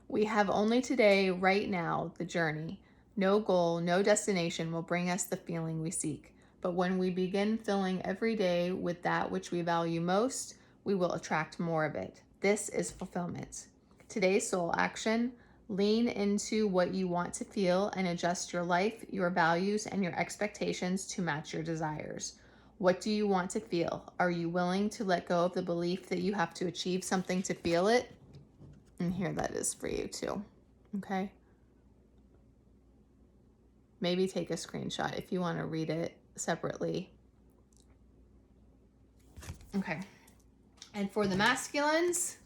We have only today, right now, the journey. No goal, no destination will bring us the feeling we seek. But when we begin filling every day with that which we value most, we will attract more of it. This is fulfillment. Today's soul action: lean into what you want to feel and adjust your life, your values, and your expectations to match your desires. What do you want to feel? Are you willing to let go of the belief that you have to achieve something to feel it? And here that is for you too. Okay? Maybe take a screenshot if you want to read it separately. Okay. And for the masculines,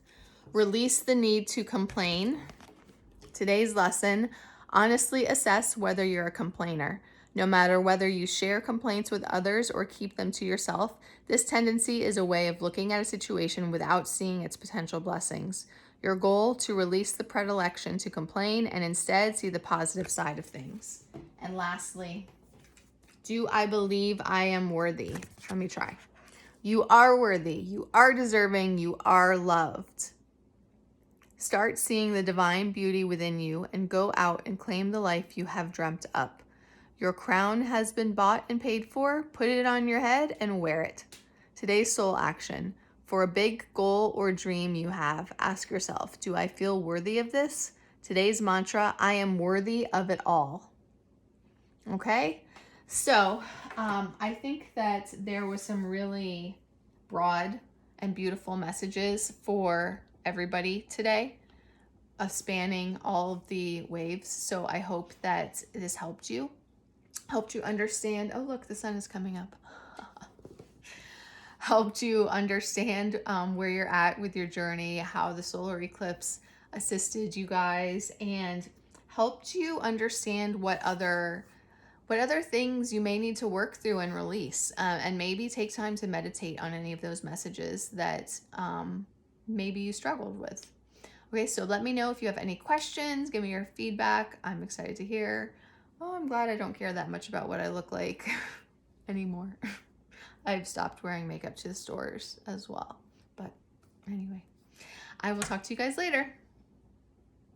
release the need to complain. Today's lesson: honestly assess whether you're a complainer. No matter whether you share complaints with others or keep them to yourself, this tendency is a way of looking at a situation without seeing its potential blessings. Your goal: to release the predilection to complain and instead see the positive side of things. And lastly, do I believe I am worthy? Let me try. You are worthy. You are deserving. You are loved. Start seeing the divine beauty within you and go out and claim the life you have dreamt up. Your crown has been bought and paid for. Put it on your head and wear it. Today's soul action: for a big goal or dream you have, ask yourself, do I feel worthy of this? Today's mantra: I am worthy of it all. Okay? So, I think that there was some really broad and beautiful messages for everybody today, spanning all of the waves. So I hope that this helped you understand. Oh, look, the sun is coming up. Helped you understand where you're at with your journey, how the solar eclipse assisted you guys, and helped you understand what other things you may need to work through and release, and maybe take time to meditate on any of those messages that maybe you struggled with. Okay, so let me know if you have any questions. Give me your feedback. I'm excited to hear. Oh, I'm glad I don't care that much about what I look like anymore. I've stopped wearing makeup to the stores as well. But anyway, I will talk to you guys later.